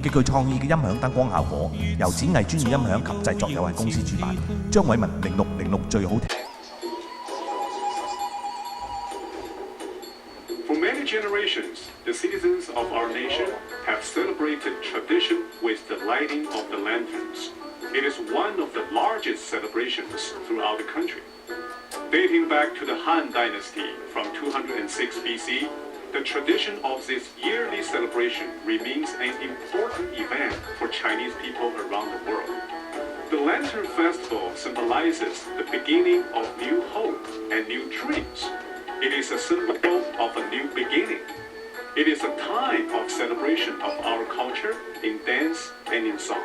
極具創意嘅音響燈光效果，由展藝專業音響及製作有限公司主辦。張偉文0606最好聽。For many generations, the citizens of our nation have celebrated tradition with the lighting of the lanterns. It is one of the largest celebrations throughout the country. Dating back to the Han Dynasty from 206 BC, the tradition of this yearly celebration remains an important event for Chinese people around the world. The Lantern Festival symbolizes the beginning of new hope and new dreams. It is a symbol of a new beginning. It is a time of celebration of our culture in dance and in song.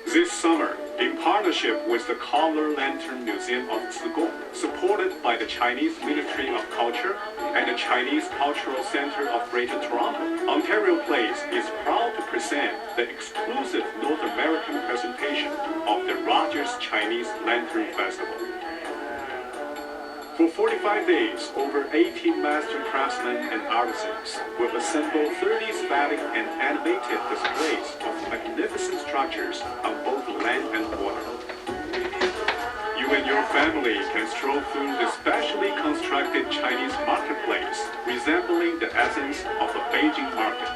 This summer, in partnership with the Color Lantern Museum of Zigong, supported by the Chinese Ministry of Culture and the Chinese Cultural Center of Greater Toronto, Ontario Place is proud to present the exclusive North American presentation of the Rogers Chinese Lantern Festival. For 45 days, over 18 master craftsmen and artisans will assemble 30 static and animated displays of magnificent structures on both land and water. You and your family can stroll through the specially constructed Chinese marketplace, resembling the essence of a Beijing market.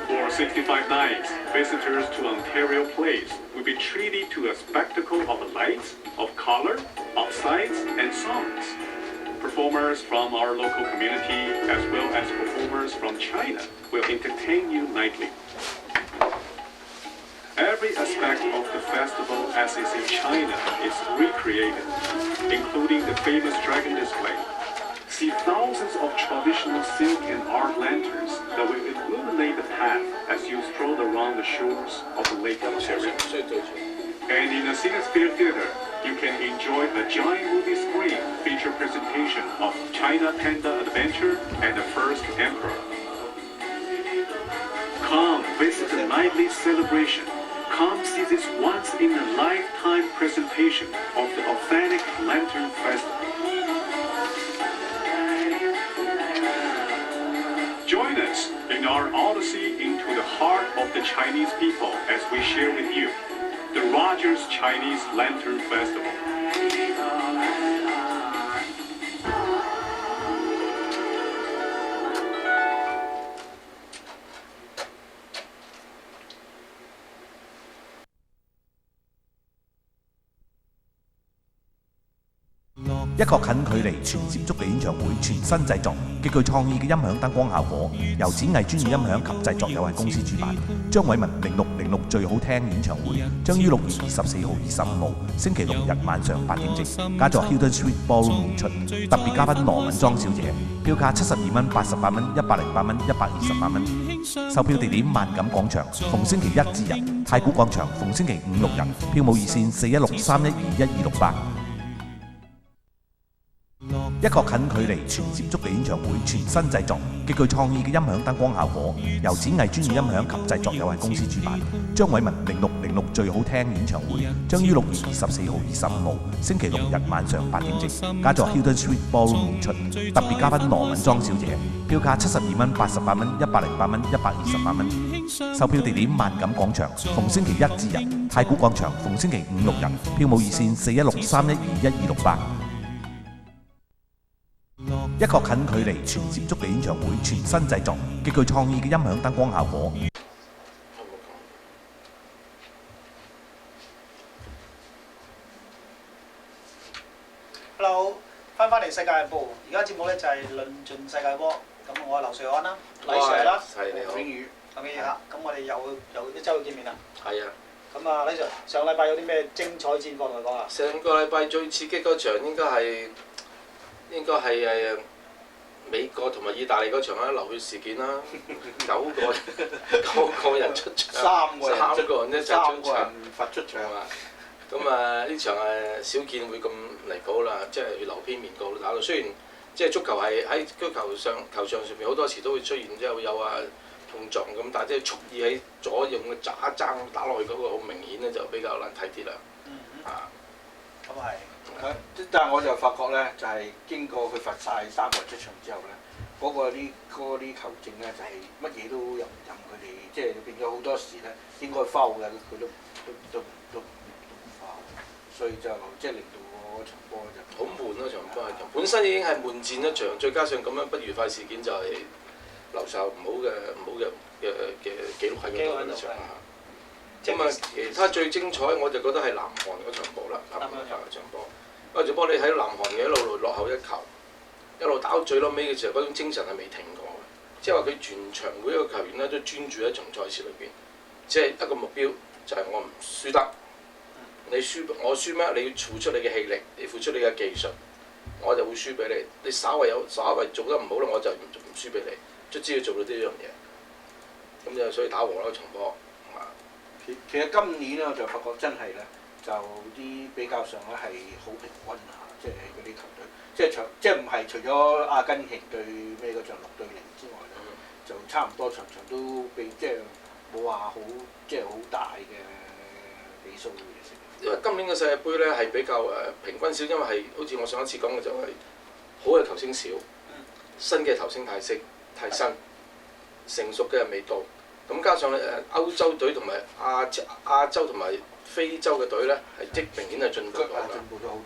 For 65 nights, visitors to Ontario Place will be treated to a spectacle of lights, of color, of sights and songs. Performers from our local community as well as performers from China will entertain you nightly. Every aspect of the festival as is in China is recreated, including the famous dragon display. See thousands of traditional silk and art lanterns that will illuminate the path as you stroll around the shores of Lake Ontario. And in the Cinesphere Theater, you can enjoy a giant movie screen feature presentation of China Panda Adventure and the First Emperor. Come visit the nightly celebration. Come see this once-in-a-lifetime presentation of the authentic Lantern Festival. Join us in our odyssey into the heart of the Chinese people as we share with you the Rogers Chinese Lantern Festival. 一個近距離全接觸嘅演唱會，全新製作，極具創意嘅音響燈光效果，由展藝專業音響及製作有限公司主辦。張偉文0606最好聽演唱會將於6月24號、25號星期六日晚上8點正，加座 Hilton Suite Ballroom 演出，特別嘉賓羅敏莊小姐，票價72蚊、88蚊、108蚊、128蚊。售票地點萬錦廣場，逢星期一至日；太古廣場逢星期5、6日。票務熱線416-312-1268。一個近距離全接觸嘅演唱會，全新製作，極具創意嘅音響燈光效果，由展藝專業音響及製作有限公司主辦。張偉文0606最好聽演唱會將於6月24號、25號星期六日晚上8點正，加座 Hilton Suite Ballroom 演出，特別嘉賓羅敏莊小姐，票價72蚊、88蚊、108蚊、128蚊。售票地點萬錦廣場，逢星期一至日；太古廣場逢星期5、6日。票務熱線416-312-1268。一個近距離全接觸嘅演唱會，全新製作，極具創意嘅音響燈光效果。Hello， 翻嚟世界日報，而家節目咧就係論盡世界波。咁我係劉瑞安啦，李 Sir 啦，黃永宇，咁嘅啦。咁我哋又一週見面啦。係啊。咁啊，李 Sir， 上禮拜有啲咩精彩戰況同我講啊？上個禮拜最刺激嗰場應該係美國同埋意大利嗰場啦，流血事件啦，9個人出場，3個人咧就出場罰出場啊！咁啊呢場少見會咁離譜啦，即係血流偏面告打到。雖然即係足球係喺球場上面好多時都會出現即係會有碰撞咁，但係即係蓄意喺左用嘅渣爭打落去嗰個好明顯咧，就比較難睇啲啦。咁係。但係我就發覺咧，就係經過佢罰晒3個人出場之後咧，嗰啲球證咧就係乜嘢都任佢哋即係變咗好多時咧，應該 foul 嘅佢都唔 foul，所以就即係令到嗰場波就好悶咯，場波係本身已經係悶戰一場，再加上咁樣不愉快事件就係留下唔好嘅記錄喺嗰度嗰場嚇。咁啊，其他最精彩我就覺得係南韓嗰場波啦，南韓嗰場波。嗰場波你睇南韓嘅一路落後一球，一路打到最撈尾嘅時候，嗰種精神係未停過嘅，即係話佢全場每一個球員咧都專注喺場賽事裏邊，即係一個目標就係我唔輸得。你輸我輸咩？你要付出你嘅氣力，你付出你嘅技術，我就會輸俾你。你稍為做得唔好啦，我就唔輸俾你。卒之要做到呢樣嘢，咁就所以打和啦場波。其實今年咧我就發覺真係咧，就啲比較上咧係好平均下，即係嗰啲球隊，即係唔係除咗阿根廷對咩嗰場6-0之外咧，就差唔多場場都被即係冇話好即係好大嘅比數嘅成。因為今年嘅世界盃咧係比較平均少，因為係好似我上一次講嘅就係好嘅球星少，新嘅球星太新，成熟嘅人未到。咁加上歐洲隊同埋亞洲同埋非洲嘅隊咧係即明顯係進步咗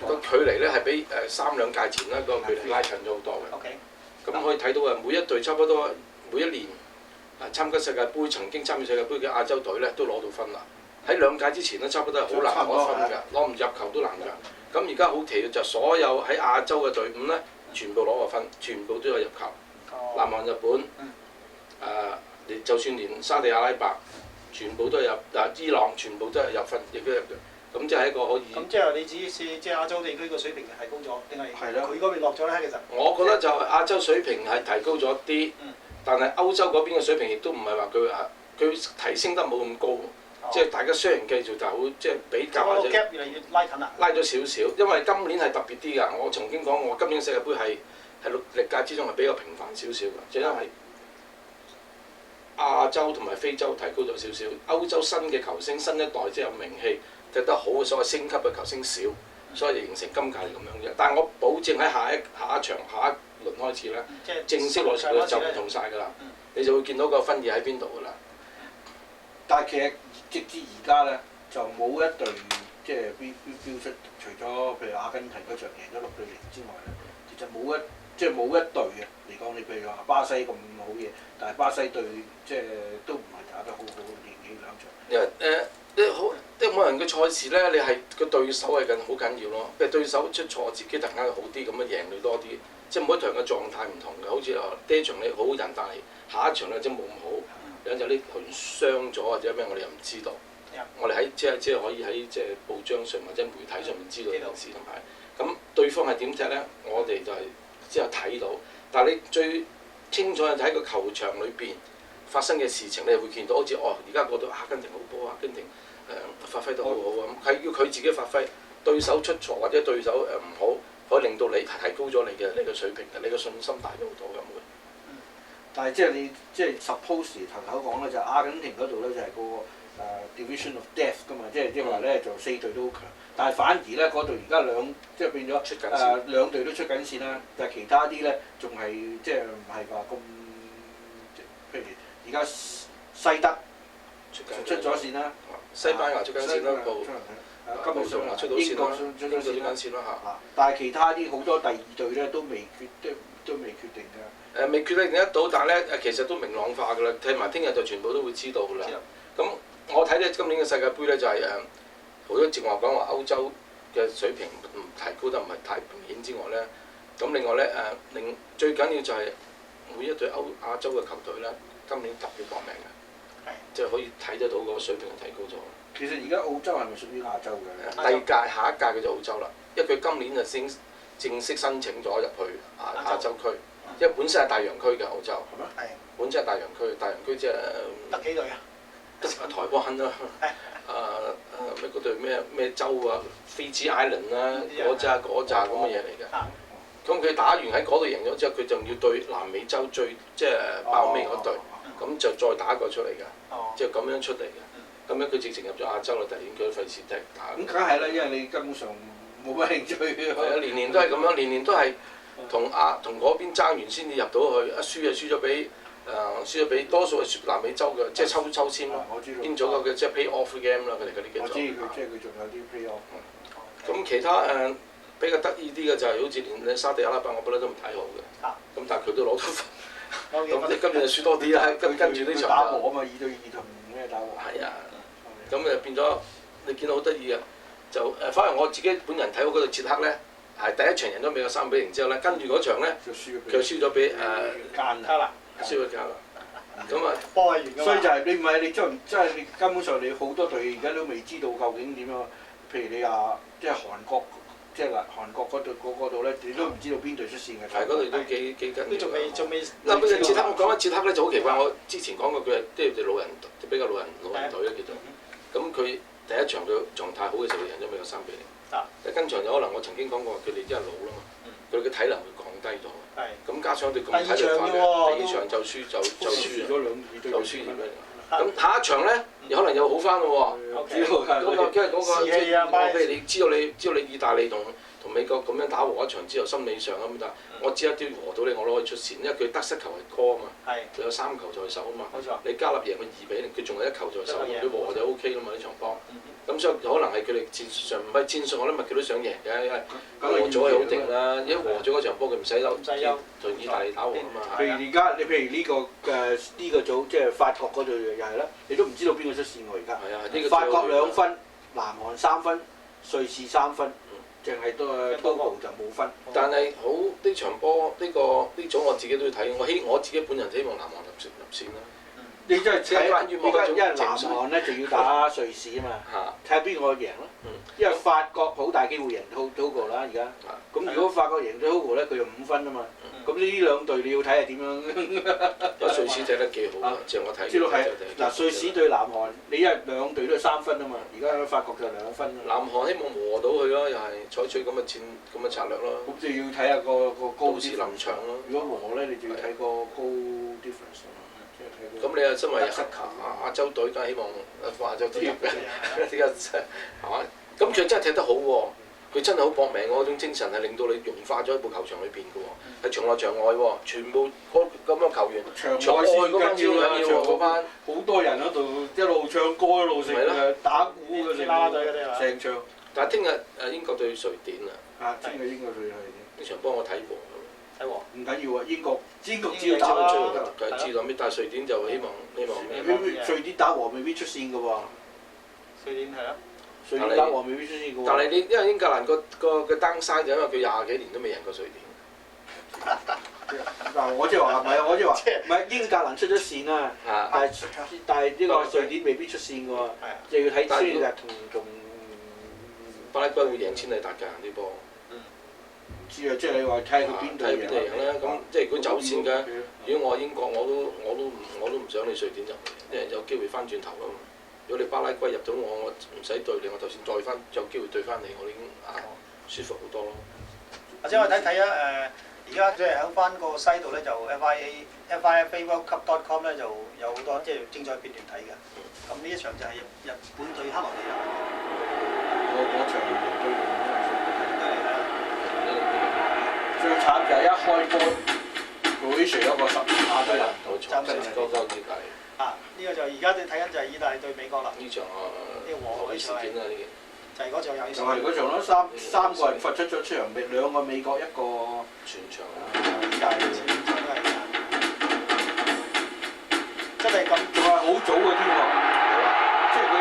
㗎，個距離咧係比3-2屆前咧個距離拉近咗好多嘅。咁可以睇到啊，每一隊差不多每一年參加世界盃、曾經參與世界盃嘅亞洲隊咧都攞到分啦。喺2屆之前咧差不多係好難攞分㗎，攞唔入球都難㗎。咁而家好奇嘅就所有喺亞洲嘅隊伍咧，全部攞過分，全部都有入球。南韓、日本就算連沙地阿拉伯，全部都係入，伊朗全部都係入分，亦都入嘅。咁即係一個可以。咁即係你指即係亞洲地區個水平係提高咗，定係佢嗰邊落咗咧？其實我覺得就亞洲水平係提高咗啲，但係歐洲嗰邊嘅水平亦都唔係話佢提升得冇咁高，即係大家雙贏繼續就好，即係比較或者 gap 越嚟越拉近啦。拉咗少少，因為今年係特別啲㗎。我曾經講我今年世界盃係歷屆之中係比較平凡少少㗎，就因為亞洲同埋非洲提高咗少少，歐洲新嘅球星新一代即係有名氣踢得好嘅所謂升級嘅球星少，所以形成今屆咁樣嘅。但係我保證喺下一場下一輪開始咧，正式攞出嚟就唔同晒㗎啦，你就會見到個分野喺邊度㗎啦。但係其實直至而家咧，就冇一隊即係標出，除咗譬如阿根廷嗰場贏咗6-0之外咧，其實冇一隊嘅嚟講，你譬如話巴西咁好嘢，但係巴西隊即係都唔係打得好好，連幾兩場。因為即係每人嘅賽事咧，你係個對手係好緊要咯。譬如對手出錯，自己突然間好啲，咁樣贏你多啲。即係每一場嘅狀態唔同嘅，好似第一場你好人，但係下一場咧即係冇咁好。有陣啲球員傷咗或者咩，我哋又唔知道。我哋喺即係可以喺即係報章上或者媒體上面知道呢件事，同埋咁對方係點踢咧，我哋就係之後睇到。但係你最清楚係睇個球場裏邊發生嘅事情，你會見到好似而家嗰度阿根廷好波，阿根廷發揮得好好啊！係要佢自己發揮，對手出錯或者對手唔好，可以令到你提高咗你嘅水平嘅，你嘅信心大咗好多咁會。但係即係你即係 suppose 頭講咧，就阿根廷嗰度咧就係個division of death 㗎嘛，即係話咧就4隊都好強，但係反而咧嗰度而家即係變咗2隊都出緊線啦，但係其他啲咧仲係即係唔係話咁，譬如而家西德出咗線啦，西班牙出緊線啦，根本上出到線啦，出到線啦嚇。但係其他啲好多第2隊咧都未決定㗎。未決定得到，但係咧其實都明朗化㗎啦。睇埋聽日就全部都會知道㗎啦。咁我睇咧今年嘅世界盃咧就係好多正話講話歐洲嘅水平唔提高得唔係太明顯之外咧，咁另外咧最緊要就係每一隊亞洲嘅球隊咧，今年特別搏命嘅，即係可以睇得到個水平提高咗。其實而家澳洲係咪屬於亞洲嘅？下一屆佢就澳洲啦，因為佢今年就先正式申請咗入去亞洲區。因為本身係大洋區嘅澳洲，係咩？係。本身係大洋區即係得幾隊啊？得台灣啦，咩嗰隊咩州啊，菲茲 Island 啦，嗰扎咁嘅嘢嚟嘅。咁佢打完喺嗰度贏咗之後，佢仲要對南美洲即係包尾嗰隊，咁就再打一個出嚟㗎，即係咁樣出嚟嘅。咁樣佢直情入咗亞洲啦，第二年佢費事踢打。咁梗係啦，因為你根本上冇乜興趣嘅。係啊，年年都係咁樣，年年都係。同嗰邊爭完先至入到去，一輸就輸咗俾輸咗俾多數係南美洲嘅，即係抽籤咯。邊組嘅即係 play off game 啦，佢哋嗰啲叫做。我知佢即係佢仲有啲 play off。咁其他比較得意啲嘅就係好似連沙地阿拉伯，我覺得都唔睇好嘅。咁但係佢都攞到分。咁你今年就輸多啲啦，跟住呢場打和啊嘛，2-2同咩打和？係啊，咁誒變咗你見到好得意嘅，就反而我自己本人睇好嗰隊捷克咧，係第一場贏咗美國3-0之後咧，跟住嗰場咧佢輸咗俾加拿大，輸咗加拿大。咁啊，波係完㗎嘛。所以就係你唔係你即係你根本上你好多隊而家都未知道究竟點樣，譬如你話即係韓國。即係嗱，韓國嗰度咧，你都唔知道邊隊出線嘅。係嗰隊都幾緊要。都仲未。嗱，嗰隻捷克我講翻捷克咧就好奇怪，我之前講過佢係即係老人比較老人隊咧叫做。咁佢第一場佢狀態好嘅時候贏咗美國3-0。但跟場有可能我曾經講過佢哋因為老啦嘛，佢嘅體能會降低咗。咁加上佢咁體力化嘅，第二場就輸就輸咗。咁下一場咧，有可能又好翻咯喎。因為嗰個譬如你知道你意大利同美國咁樣打和一場之後，心理上咁但係我只一啲和到你，我都可以出線，因為佢得失球係多啊嘛。佢有3球在手啊嘛。你加納贏佢2-0，佢仲有1球在手，佢和就 OK 啦嘛呢場波。咁所以可能係佢哋戰術上唔係戰術，我諗咪佢都想贏嘅，因為和咗係好定啦。一和咗嗰場波，佢唔使憂，同意大利打和啊嘛。譬如而家你譬如呢個組即係法國嗰隊又係啦，你都唔知道邊個出線喎而家。法國2分，南韓3分，瑞士3分，淨係多個就冇分。但係好呢場波呢組我自己都要睇，我自己本人希望南韓入線啦。你真係睇因為南韓咧就要打瑞士啊嘛，睇下邊個贏咯。因為法國好大機會贏Togo啦而家。咁如果法國贏咗Togo咧，佢就5分啊嘛。咁呢2隊你要睇係點樣？瑞士踢得幾好啊！即係我睇。知道係嗱，瑞士對南韓，你因為2隊都係3分啊嘛，而家法國就2分。南韓希望和到佢咯，又係採取咁嘅策略咯。咁就要睇下個高時臨場咯。如果和咧，你就要睇個高 difference 咯。咁你又身為亞洲隊，梗係希望亞洲隊嘅，呢個係嘛？咁佢真係踢得好喎，佢真係好搏命嗰種精神係令到你融化咗喺部球場裏邊嘅喎，係場內場外喎，全部咁樣球員，場外嗰班要緊要嗰班，好多人喺度一路唱歌一路食打鼓嘅成場。但係聽日英國對瑞典啊！聽日英國對瑞典呢場幫我睇過。唔緊要啊！英國只要打到最後得，知道咩？但係瑞典就希望咩？瑞典打和未必出線嘅喎。瑞典係啊。瑞典打和未必出線嘅喎。但係你因為英格蘭個 downside 就因為佢20幾年都未贏過瑞典。嗱，我即係話唔係，我即係話唔係英格蘭出咗線啊！但係呢個瑞典未必出線嘅喎，就要睇先日同巴拉圭會贏千里達㗎呢波。知啊，即係你話睇佢邊隊贏啦。咁即係如果走線嘅，如果我係英國，我都唔想你瑞典入，因為有機會翻轉頭啊嘛。如果你巴拉圭入到我唔使對你，我就算再翻有機會對翻你，我已經舒服好多咯。或者我睇睇啊而家即係喺翻個西度咧，就 FIFAWorldCup.com 咧就有好多即係精彩片段睇嘅。咁呢一場就係日本對克羅地亞。嗰場對。最慘就係一開波，會除咗個10下都入唔到場，真係多意大利。呢個就而家你睇緊就係意大利對美國啦。呢場呢個和呢場係就係嗰場有。就係嗰場咯，三個人罰出咗場，2個美國，1個全場。意大利全場都係真係咁。仲係好早嘅添喎，即係佢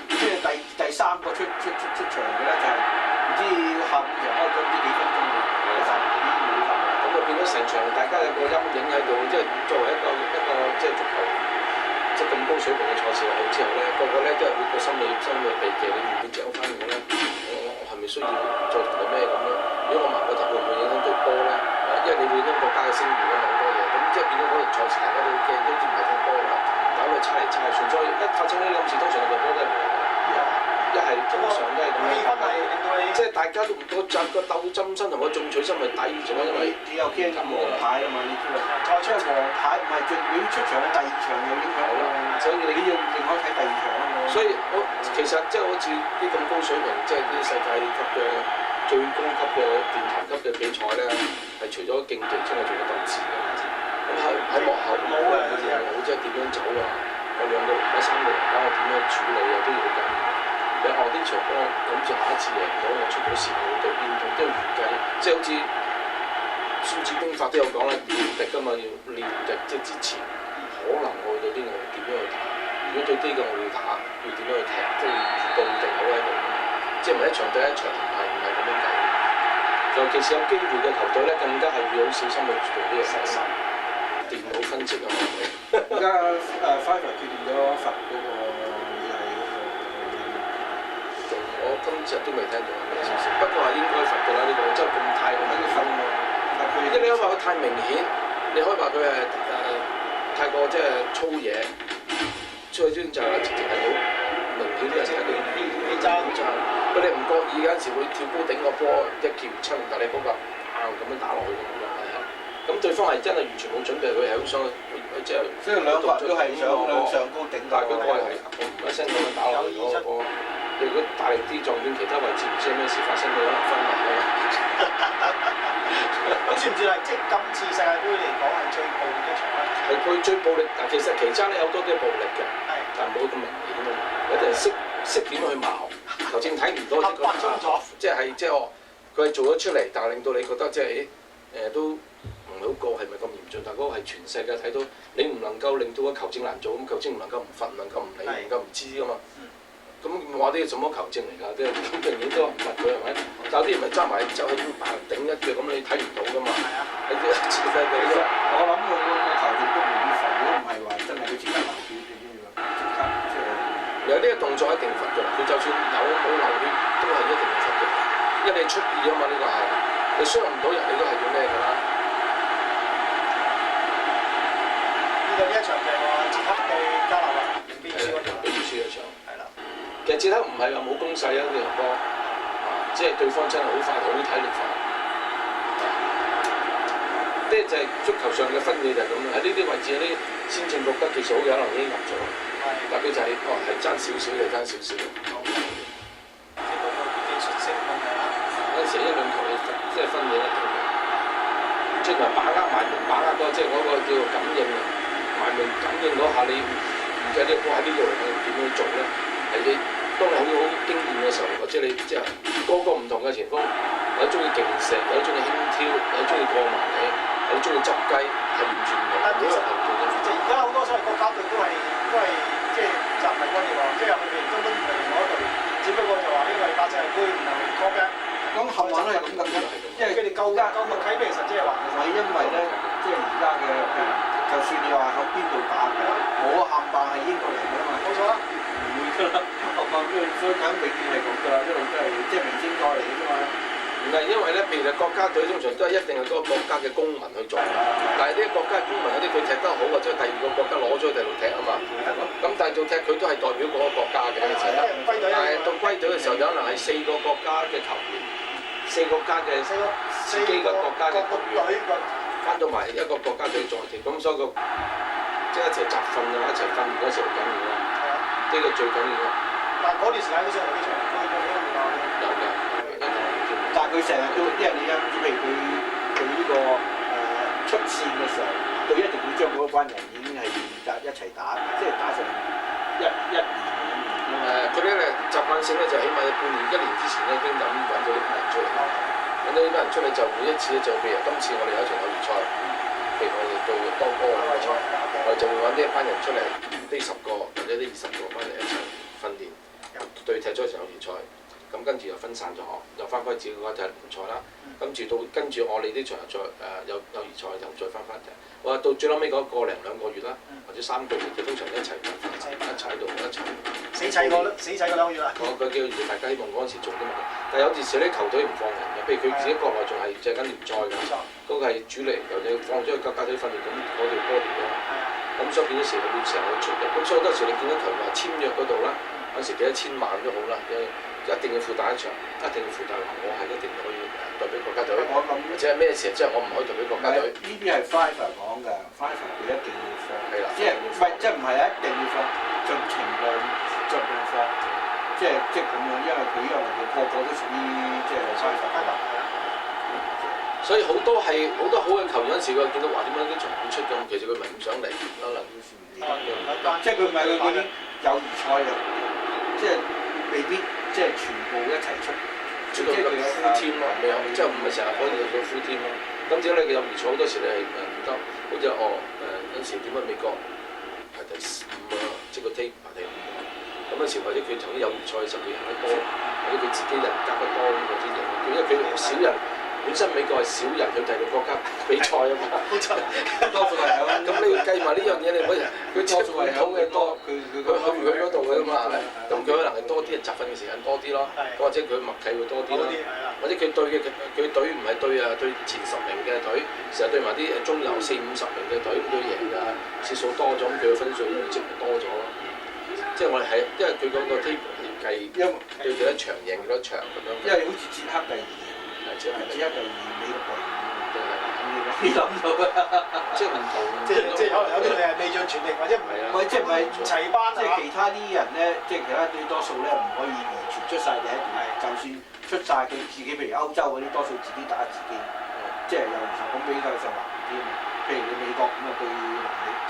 即係第3個出場嘅咧就係。唔知下半場開咗唔知幾分鐘喎，咁就變咗成場大家有個陰影喺度，即係作為一個即係足球即係咁高水平嘅賽事落去之後咧，個咧都係會個心理避忌，你會唔會走翻我咧？我係咪需要再同佢咩咁咧？如果我埋個頭會唔會影響到波咧？因為你會影響國家嘅聲譽啊嘛，好多嘢，咁即係變咗嗰場賽事大家都驚，都知唔係踢波啦，搞到猜嚟猜去，所以一發生呢啲咁事，通常個波都係一係通常都係咁樣，即係大家都唔個鬥爭心同個進取心係抵咗，因為你又驚黃牌啊嘛，你知道？賽出黃牌唔係最尾出場嘅第2場有影響啦。所以你要另外睇第二場啊嘛。所以我其實即係好似啲咁高水平，即係啲世界級嘅最高級嘅殿堂級嘅比賽咧，係除咗競技之外，仲有鬥智㗎嘛。咁喺幕後冇嘅，冇即係點樣走啊？我兩個三個人家點樣處理啊，都要好緊要。你啲場波諗住下一次贏咗，我出到線我會對邊度都要預計，即係好似《孫子兵法》都有講啦，料敵㗎嘛，要料敵即係之前可能我對邊個點樣去打。如果對呢個我要打，要點樣去踢，即係佈定好喺度，即係唔係一場對一場，唔係咁樣計。尤其是有機會嘅球隊咧，更加係要好小心去做呢個射手。電腦分析啊嘛，而家Fiverr 決定咗罰嗰個意大利嗰個，我今日都未聽到咩消息，不過係應該罰㗎啦呢個，真係咁太咁樣分咯。因為你可以話佢太明顯，你可以話佢係太過即係粗野。出去專就係直情係好明顯啲人睇到你爭，佢哋唔覺意有陣時會跳高頂個波一劍親，但你嗰個咁樣打落去咁樣係啊。咁對方係真係完全冇準備，佢係好想即係。即係兩個都係想向上高頂，但係佢嗰個係一聲咁樣打落去嗰個波。你如果大力啲撞斷其他位置，唔知有咩事發生，佢可能分埋啦。咁算唔算係即係今次世界盃嚟講係最暴力嘅場咧？係佢最暴力，但其實其他咧有好多都係暴力嘅，但係冇咁明顯啊嘛。有啲人識點去矛，球證睇唔到即係即係佢係做咗出嚟，但係令到你覺得即係都唔係好過，係咪咁嚴重？但係嗰個係全世界睇到，你唔能夠令到個球證難做，咁球證唔能夠唔罰，唔能夠唔理，唔能夠唔知噶嘛。咁話啲什麼球證嚟㗎？即係咁明顯都唔罰佢係咪？但有啲人咪揸埋走去扮頂一腳，咁你睇唔到㗎嘛？係啊，其實我諗佢個球證都唔會罰，如果唔係話真係佢自己流血嘅啫喎，即係有啲動作一定罰㗎，佢就算有冇流血都係一定要罰嘅，因為你出意啊嘛，呢個係你傷唔到人，你都係要咩㗎啦？呢一場就係話捷克對加納啦，比爾輸一場。係啦。其實捷克唔係話冇攻勢啊，呢場波，即係對方真係好快，好體力化。即係就係足球上嘅分野就係咁啦。喺呢啲位置有啲先進國家技術好嘅可能已經入咗，但佢就係係爭少少就爭少少。技術性問題啦。有陣時一兩球你即係分野得到嘅，即係把握埋門，把握到即係嗰個叫做感應啊，埋門感應嗰下你唔計呢個波喺呢度嚟，點樣做咧？係你當你好經驗嘅時候，或者你即係個個唔同嘅前鋒，有中意勁射，有中意輕佻，有中意過埋你，有中意執雞，係完全唔同。其實即係而家好多所謂國家隊都係即係集體軍嘅喎，即係佢哋根本唔係另外一隊，只不過就話呢個係亞洲杯，然後嚟 call back。咁冚唪唥都係咁㗎，因為佢哋夠默契，其實即係話唔係因為咧，即係而家嘅譬如，就算你話喺邊度打嘅，我冚唪唥係英國人㗎嘛。冇錯啦。唔會㗎啦，冚唪唥所以梗永遠係咁㗎啦，一路都係即係明星賽嚟㗎啫嘛。唔係因為咧，譬如國家隊通常都係一定係嗰個國家嘅公民去做，但係啲國家嘅公民有啲佢踢得好，或者第二個國家攞咗去第度踢啊嘛。咁但係做踢佢都係代表嗰個國家嘅一齊得。但係到歸隊嘅時候，有可能係4個國家嘅球員，4個國家嘅自己嘅國家嘅球員翻到埋一個國家隊再踢，咁所以個即係一齊集訓啊，一齊訓練嗰時候緊要咯。呢個最緊要咯。但係嗰段時間都上嚟機場，有嘅。但係佢成日都，因為你而家譬如佢呢個出線嘅時候，佢一定會將嗰班人已經係一齊打，即係打成1、2年咁。佢哋咧習慣性咧就起碼半年、1年之前咧已經揾到呢班人出嚟，揾到呢班人出嚟就每一次咧就譬如今次我哋有一場友誼賽，譬如我哋對多哥嘅友誼賽，我哋就會揾呢一班人出嚟，呢10個或者呢20個班人一齊訓練，對踢咗一場友誼賽。咁跟住又分散咗，又翻返自己嗰個踢聯賽啦。跟住我哋呢場又再友誼賽又再翻返踢。我話到最撚尾嗰個零2個月啦，或者3個月，就通常一齊訓一齊喺度一齊。死砌個2個月啦。佢叫大家希望嗰陣時做啲乜？但係有陣時啲球隊唔放人嘅，譬如佢自己國內仲係借緊聯賽㗎，嗰個係主力，又要放咗去國家隊訓練，咁嗰條波嚟㗎。咁所以變咗成日會去出嘅。咁所以好多時你見到球員簽約嗰度啦。嗰時幾多千萬都好啦，一定要附帶一場，一定要附帶話我係一定可以代表國家隊，或者係咩事，即係我唔可以代表國家隊。呢啲係 Fiverr 講㗎 ，Fiverr 佢一定要放，即係唔係一定要放，盡情量盡量放，即係咁樣，因為佢因為個個都屬於即係 Fiverr。所以好多好嘅球員嗰陣時，佢見到話點解啲場唔出咁，其實佢咪唔想嚟可能。即係佢唔係佢嗰啲友誼賽啊，即係未必即係全部一齊出。即係佢有 full team 咯，未有，即係唔係成日可以做 full team 咯。咁至於你嘅友誼賽好多時你係唔得，好似有陣時點解美國排第5啊，即係個 table 排第5啊。咁有時或者佢同啲友誼賽十幾人得多，或者佢自己人夾得多咁嗰啲嘢，因為佢少人。本身美國係少人去第二個國家比賽啊嘛，多數係咁你要計埋呢樣嘢，你唔可以佢多數係好嘅多，佢去嗰度嘅嘛，咁佢可能係多啲集訓嘅時間多啲咯，或者佢默契會多啲咯，或者佢隊唔係對前10名嘅隊，成日對埋啲中游40-50名嘅隊，咁佢贏嘅次數多咗，咁佢嘅分數積咪多咗咯。即係我哋係因為佢嗰個 table 係計對幾多場贏幾多場咁樣。因為好似捷克第2。只一第2，美國第5，你諗到即係唔同，即係可能有啲你係未盡全力，或者唔係即係唔係齊班即係其他啲人咧，即係其他啲多數咧唔可以完全出晒第一段，就算出晒佢自己，譬如歐洲嗰啲多數自己打自己，即係有唔同咁比較上難啲啊嘛。譬如你美國咁啊對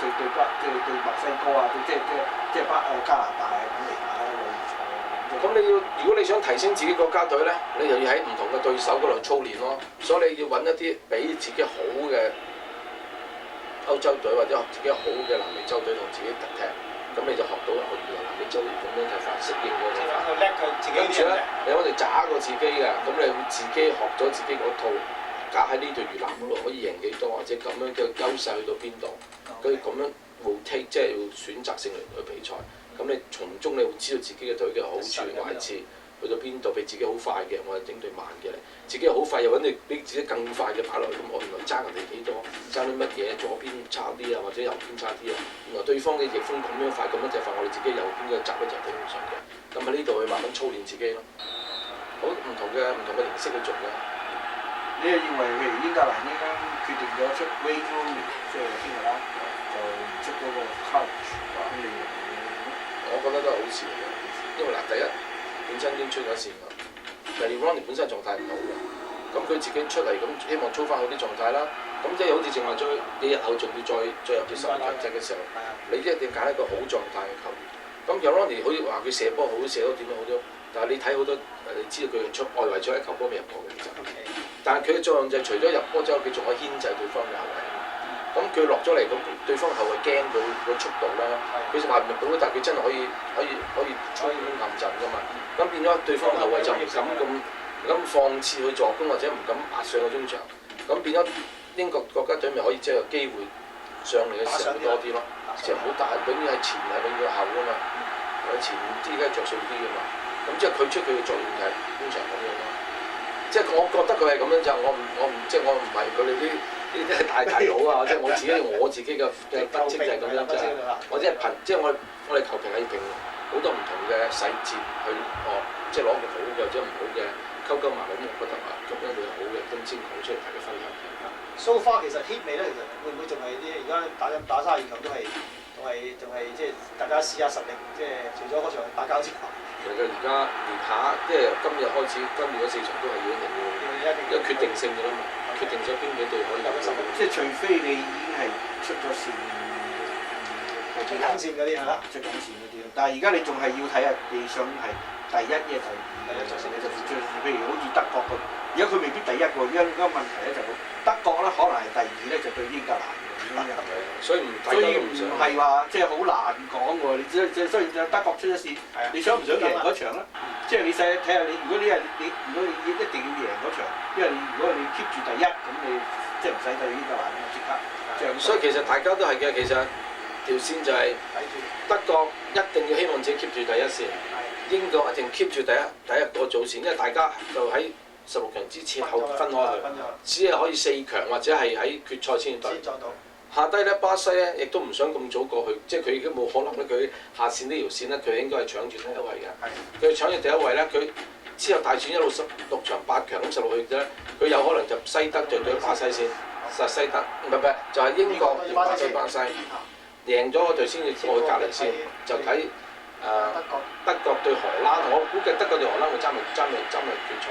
墨西哥啊，即係加拿大啊咁嚟打友誼賽。咁如果你想提升自己國家隊咧，你就要喺唔同嘅對手嗰度操練咯。所以你要揾一啲比自己好嘅歐洲隊或者自己好嘅南美洲隊同自己踢，咁你就學到原來南美洲咁樣踢法，適應嗰個踢法。叻佢自己啲人。你我哋渣過自己嘅，咁你會自己學咗自己嗰套，加喺呢隊越南嗰度可以贏幾多，或者咁樣嘅優勢去到邊度，佢咁樣即係要選擇性嚟去比賽。咁你從中你會知道自己嘅隊嘅好處壞處，去到邊度比自己好快嘅，我係整隊慢嘅，自己好快又揾你比自己更快嘅擺落去，咁我原來爭人哋幾多，爭啲乜嘢，左邊差啲啊，或者右邊差啲啊，原來對方嘅逆風咁樣快，咁樣就快，我哋自己右邊嘅閘咧就頂唔順嘅，咁喺呢度去慢慢操練自己咯，好唔同嘅形式去做嘅。你又認為譬如英格蘭依家決定咗出 Wayne Rooney， 即係聽日啦，就唔出嗰個 Courage， 咁你？我覺得都係好事嚟嘅，因為嗱，第一本身已經出咗線啦，第二 Ronnie 本身狀態唔好嘅，咁佢自己出嚟咁希望操翻好啲狀態啦，咁即係好似正話你日後仲要再入去12強制嘅時候，你一定揀一個好狀態嘅球員。咁有 Ronnie 好似話佢射波好，射到點樣好多，但係你睇好多你知道佢出外圍賽一球波未入過嘅其實，但係佢嘅作用就係除咗入波之後，佢仲可以牽制對方嘅後衞。咁佢落咗嚟，咁對方後衞驚佢個速度啦，佢話唔入到，但係佢真係可以衝陷陣㗎嘛。咁變咗對方後衞就唔敢放肆去助攻，或者唔敢壓上個中場。咁變咗英國國家隊咪可以即係有機會上嚟嘅時候會多啲咯，即係唔好大，永遠係前係永遠後㗎嘛。前啲而家着數啲㗎嘛。咁即係佢出佢嘅作用就係中場咁樣咯。即係我覺得佢係咁樣就我唔係佢哋啲。呢啲係大佬啊！即係我自己嘅分析就係咁樣啫。我即係即係我哋求其係評好多唔同嘅細節去即係攞個好嘅或者唔好嘅溝埋咁，我覺得咁樣會好嘅，咁先講出嚟大家分享。So far 其實 hit 未咧？其實會唔會仲係啲而家打32強都係仲係即係大家試下實力，即係除咗嗰場打交之外。其實而家連下即係由今日開始，跟住嗰4場都係已經係一個決定性㗎啦嘛。決定咗邊幾隊可以入去，即係除非你已經係出咗線，最緊線嗰啲係啦，最緊線嗰啲。但係而家你仲係要睇下你想係第1嘅第2，譬如好似德國咁，而家佢未必第1喎，因為個問題咧就係德國咧可能係第2咧就對英格蘭咁樣，所以唔係話即係好難講喎。你只雖然德國出咗線，你想唔想贏嗰場咧？即係你睇下你，如果你一定要贏嗰場，因為如果你 keep 住第1，咁你即係唔使對英格蘭即刻。所以其實大家都係嘅，其實條線就係德國一定要希望自己 keep 住第1線，英國一定 keep 住第一個組線，因為大家就喺16強之前後分開去，只係可以4強或者係喺決賽先對。下低咧巴西咧亦都唔想咁早過去，即係佢已經冇可能咧，佢下線呢條線咧，佢應該係搶住第一位嘅。佢搶住第一位咧，佢之後大選一路16場8強咁16去啫，佢有可能就西德就對巴西先，實西德唔係就係英國對巴西，贏咗嗰隊先至過去隔離先，就睇德國對荷蘭，我估計德國對荷蘭會爭入決賽。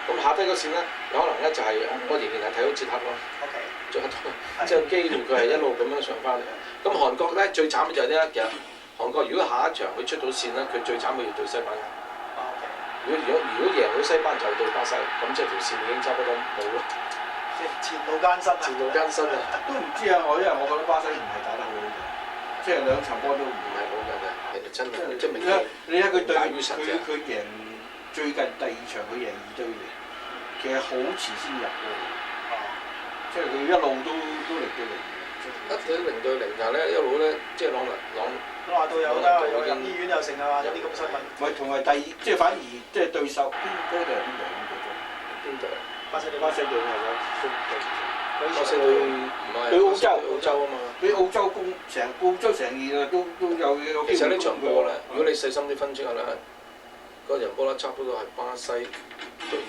咁下低嗰線咧，有可能咧就係我仍然係睇到捷克咯。捷克即係機會佢係一路咁樣上翻嚟。咁韓國咧最慘嘅就係呢，其實韓國如果下一場佢出到線咧，佢最慘嘅要對西班牙。如果贏到西班牙就對巴西，咁即係條線已經差不多冇咯。即係前路艱辛啊！前路艱辛啊！都唔知啊，因為我覺得巴西唔係打得好嘅，即係兩場波都唔係好嘅。其實真係即係明顯。你睇佢對佢贏最近第2場佢贏2-0，其實好遲先入嘅，即係佢一路都0-0嘅。一隊0-0，但係咧一路咧即係朗拿度有啦，又入醫院又成啊，有啲咁新聞。唔係同埋即係反而即係對手邊隊係邊隊咁嘅啫？邊隊？巴西隊係咯，巴西對澳洲啊嘛，俾澳洲成二啊，都有。其實呢場波咧，如果你細心啲分析下咧，嗰場波咧差不多係巴西對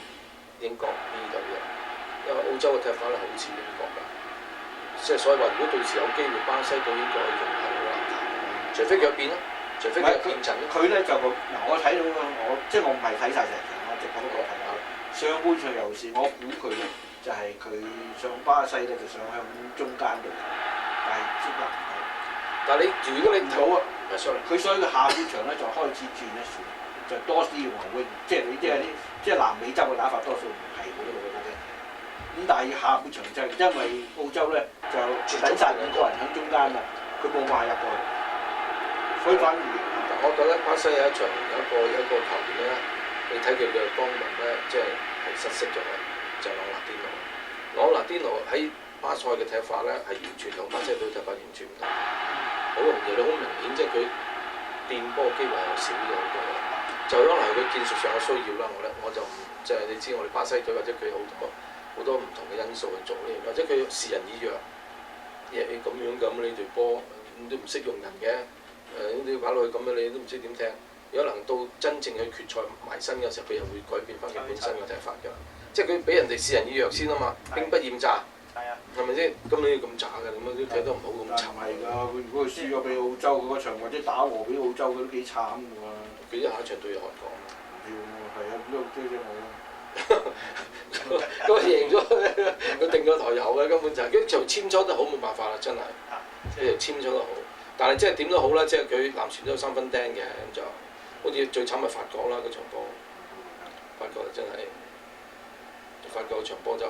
英國呢隊嘅，因為澳洲嘅踢法咧好似英國㗎，即係所以話如果到時有機會巴西對英國仲係好難打，除非佢變咯，除非佢變陣。佢咧就嗱，我睇到即係我唔係睇晒成場，我直覺都睇到。上半場尤其是我估佢咧，就係佢上巴西咧就想向中間度，但係接入唔到。但係如果你睇啊，佢所以佢下半場咧就開始轉一轉，就多啲用後衞，即係你即係南美洲嘅打法多數唔係嗰度嘅。咁但係下半場就因為澳洲咧就等晒5個人喺中間啦，佢冇辦法入過去，所以反而我覺得巴西有一場有一個球員咧。你睇佢嘅光芒咧，即係失色咗嘅，就係朗拿甸奴。朗拿甸奴喺巴塞嘅踢法咧，係完全同巴西隊踢法完全唔同。好容易，你好明顯，即係佢掂波機會係少咗好多。就可能係佢戰術上嘅需要啦。我就唔即係你知我哋巴西隊或者佢好多唔同嘅因素去做呢，或者佢視人以弱，咁樣你隊波你都唔識用人嘅，你搞落去咁樣你都唔知點踢。有可能到真正去決賽埋身嘅時候，佢又會改變翻佢本身嘅踢法㗎。即係佢俾人哋視人以弱先啊嘛，兵不厭詐。係咪先？咁你要咁渣㗎，咁樣都睇得唔好咁慘。唔係㗎，如果佢輸咗俾澳洲嗰場，或者打和俾澳洲，佢都幾慘㗎嘛。佢下一場對韓國。係啊，都冇啦。嗰個贏咗，佢定咗台油嘅根本就係，跟住簽咗得好冇辦法啦，真係。即係簽咗得好，但係即係點都好啦，即係佢南船都有3分釘嘅咁就。好似最慘咪法國啦嗰場波，法國真係法國場波就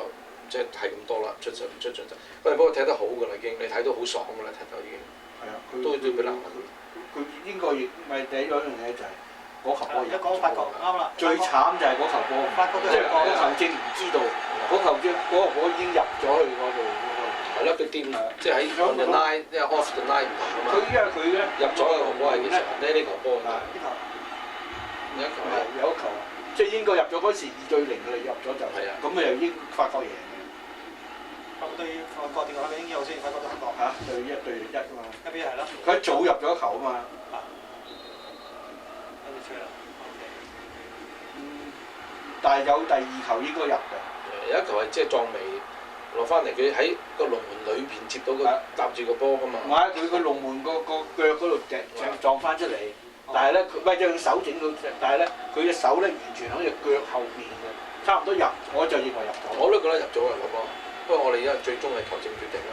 即係咁多啦，出盡就。嗰場波踢得好㗎啦已經，你睇到好爽㗎啦，踢到已經。係啊，都要俾難民。佢應該亦咪第一樣嘢就係嗰球波。一講法國啱啦。最慘就係嗰球波，即係嗰球證唔知道，嗰個波已經入咗去嗰度。係咯，佢掂即係喺 on the line， 因為 off the line 唔同㗎嘛。因為佢咧入咗嘅球波係幾長？呢球波啊！有一球，即係應該入咗嗰時2-0㗎啦，入咗就係啊，咁咪又應法國贏嘅。法國對法國定係法國英有先？法國對韓國嚇對1-1㗎嘛。一邊係咯。佢一早入咗球啊嘛。跟住吹啦。但係有第2球應該入嘅。有一球係即係撞尾落翻嚟，佢喺個龍門裏邊接到個搭住個波㗎嘛。唔係，佢個龍門個腳嗰度撞翻出嚟。但係咧，佢咪將手整到，但係咧，佢隻手咧完全喺隻腳後邊嘅，差唔多入，我就認為入咗。我都覺得入咗啊，嗰波。不過我哋而家最終係球證決定啦。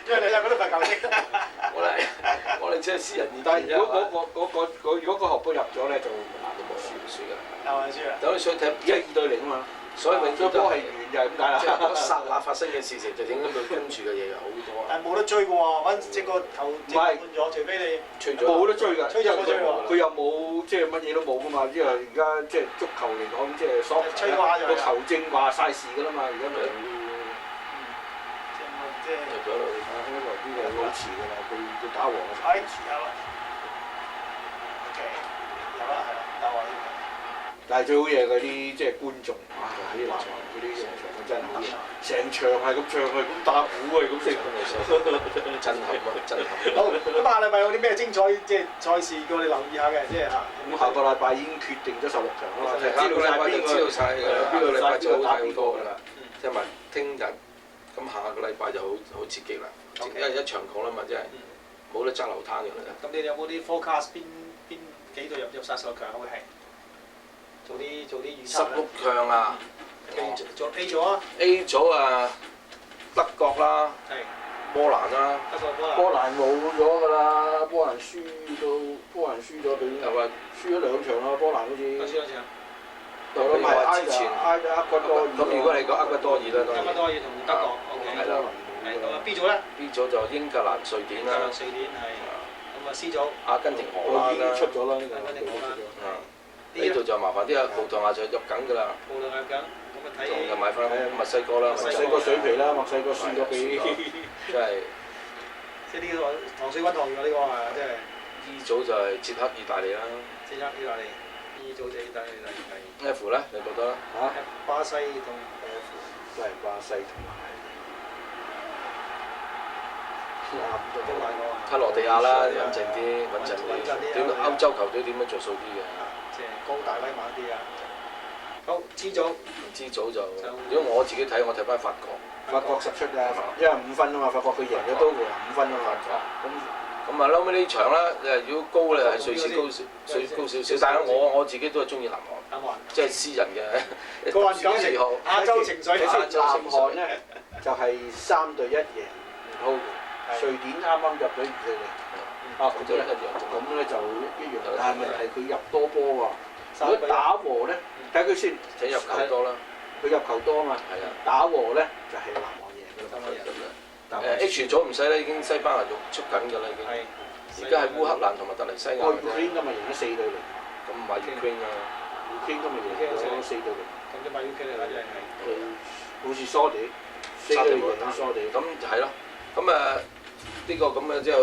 因為你兩個都係球證。我哋只係私人意見。但係如果個球波入咗咧，就難到冇輸㗎。又係輸啊！等你想睇1-2-0啊嘛。所以永遠都係完就係咁解啦。即係嗰剎那發生嘅事情，就影響到跟住嘅嘢好多。但係冇得追嘅喎，反正個球證換咗，除非你吹咗。冇得追㗎，吹咗冇追喎。佢又冇即係乜嘢都冇㗎嘛，因為而家即係足球嚟講，即係所吹瓜就個球證話晒事㗎啦嘛，而家咪即係入咗啦，呢個好遲㗎啦，佢打和嘅時候。遲有啦。OK，有啦係啦，打和呢個。但係最好嘢嗰啲即係觀眾啊！啲南韓嗰啲場真係好嘢，成場係咁唱係咁打鼓係咁聲，震撼啊！震撼。好，咁下禮拜有啲咩精彩即係賽事叫我哋留意下嘅，即係嚇。咁下個禮拜已經決定咗16場啦，下個禮拜就知道晒㗎啦，下個禮拜就好睇好多㗎啦。即係埋聽日，咁下個禮拜就好刺激啦，因為一場講啦嘛，即係冇得爭流攤㗎啦。咁你哋有冇啲 forecast 邊幾隊入晒16強會係？做啲預測咧。16強啊！做 A 組啊 ！A 組啊，德國啦，係波蘭啦，波蘭冇咗㗎啦，波蘭輸咗俾輸咗2場啦，波蘭好似。輸咗場。咁話之前厄瓜多爾。咁如果你講厄瓜多爾啦，厄瓜多爾同德國 ，OK。係啦。係咁啊 B 組咧 ？B 組就英格蘭、瑞典啦。瑞典係。咁啊 C 組。阿根廷、荷蘭啦。出咗啦呢個。阿根廷荷蘭。呢度就麻煩啲啊，葡萄牙就入緊㗎啦。葡萄牙入緊，咁啊睇。就買翻墨西哥啦。墨西哥水皮啦，墨西哥輸咗俾。真係。即係呢個糖水滾糖㗎呢個係真係。E 組就係捷克、意大利啦。捷克、意大利。E 組就意大利係。F 咧，你覺得咧？嚇？巴西同 F。都係巴西同埋。都買過啊。克羅地亞啦，穩陣啲，穩陣啲。點歐洲球隊點樣着數啲嘅？即係高大威猛啲啊！好 G 組。G 組就，如果我自己睇，我睇翻法國。法國10出㗎，因為5分啊嘛，法國佢贏咗都會5分啊嘛。咁啊，嬲尾呢場咧，如果高咧係瑞士高少少，但係我自己都係中意南韓。南韓。即係私人嘅。個人感情。亞洲情緒。南韓咧就係3對1贏唔好。瑞典啱啱入咗2對0。咁咧就一樣，但係問題佢入多波喎。如果打和咧，睇佢先。睇入球多啦。佢入球多啊嘛。係啊。打和咧就係南韓贏㗎啦。H 組唔使啦，已經西班牙出緊㗎啦已經。係。而家係烏克蘭同埋突尼西亞。Ukraine 今日贏咗4對0。咁買 Ukraine 啊。Ukraine 今日贏咗4對0。咁就買 Ukraine 啦，真係。好似疏地，4對0贏咗疏地。咁係咯，咁呢個咁嘅之後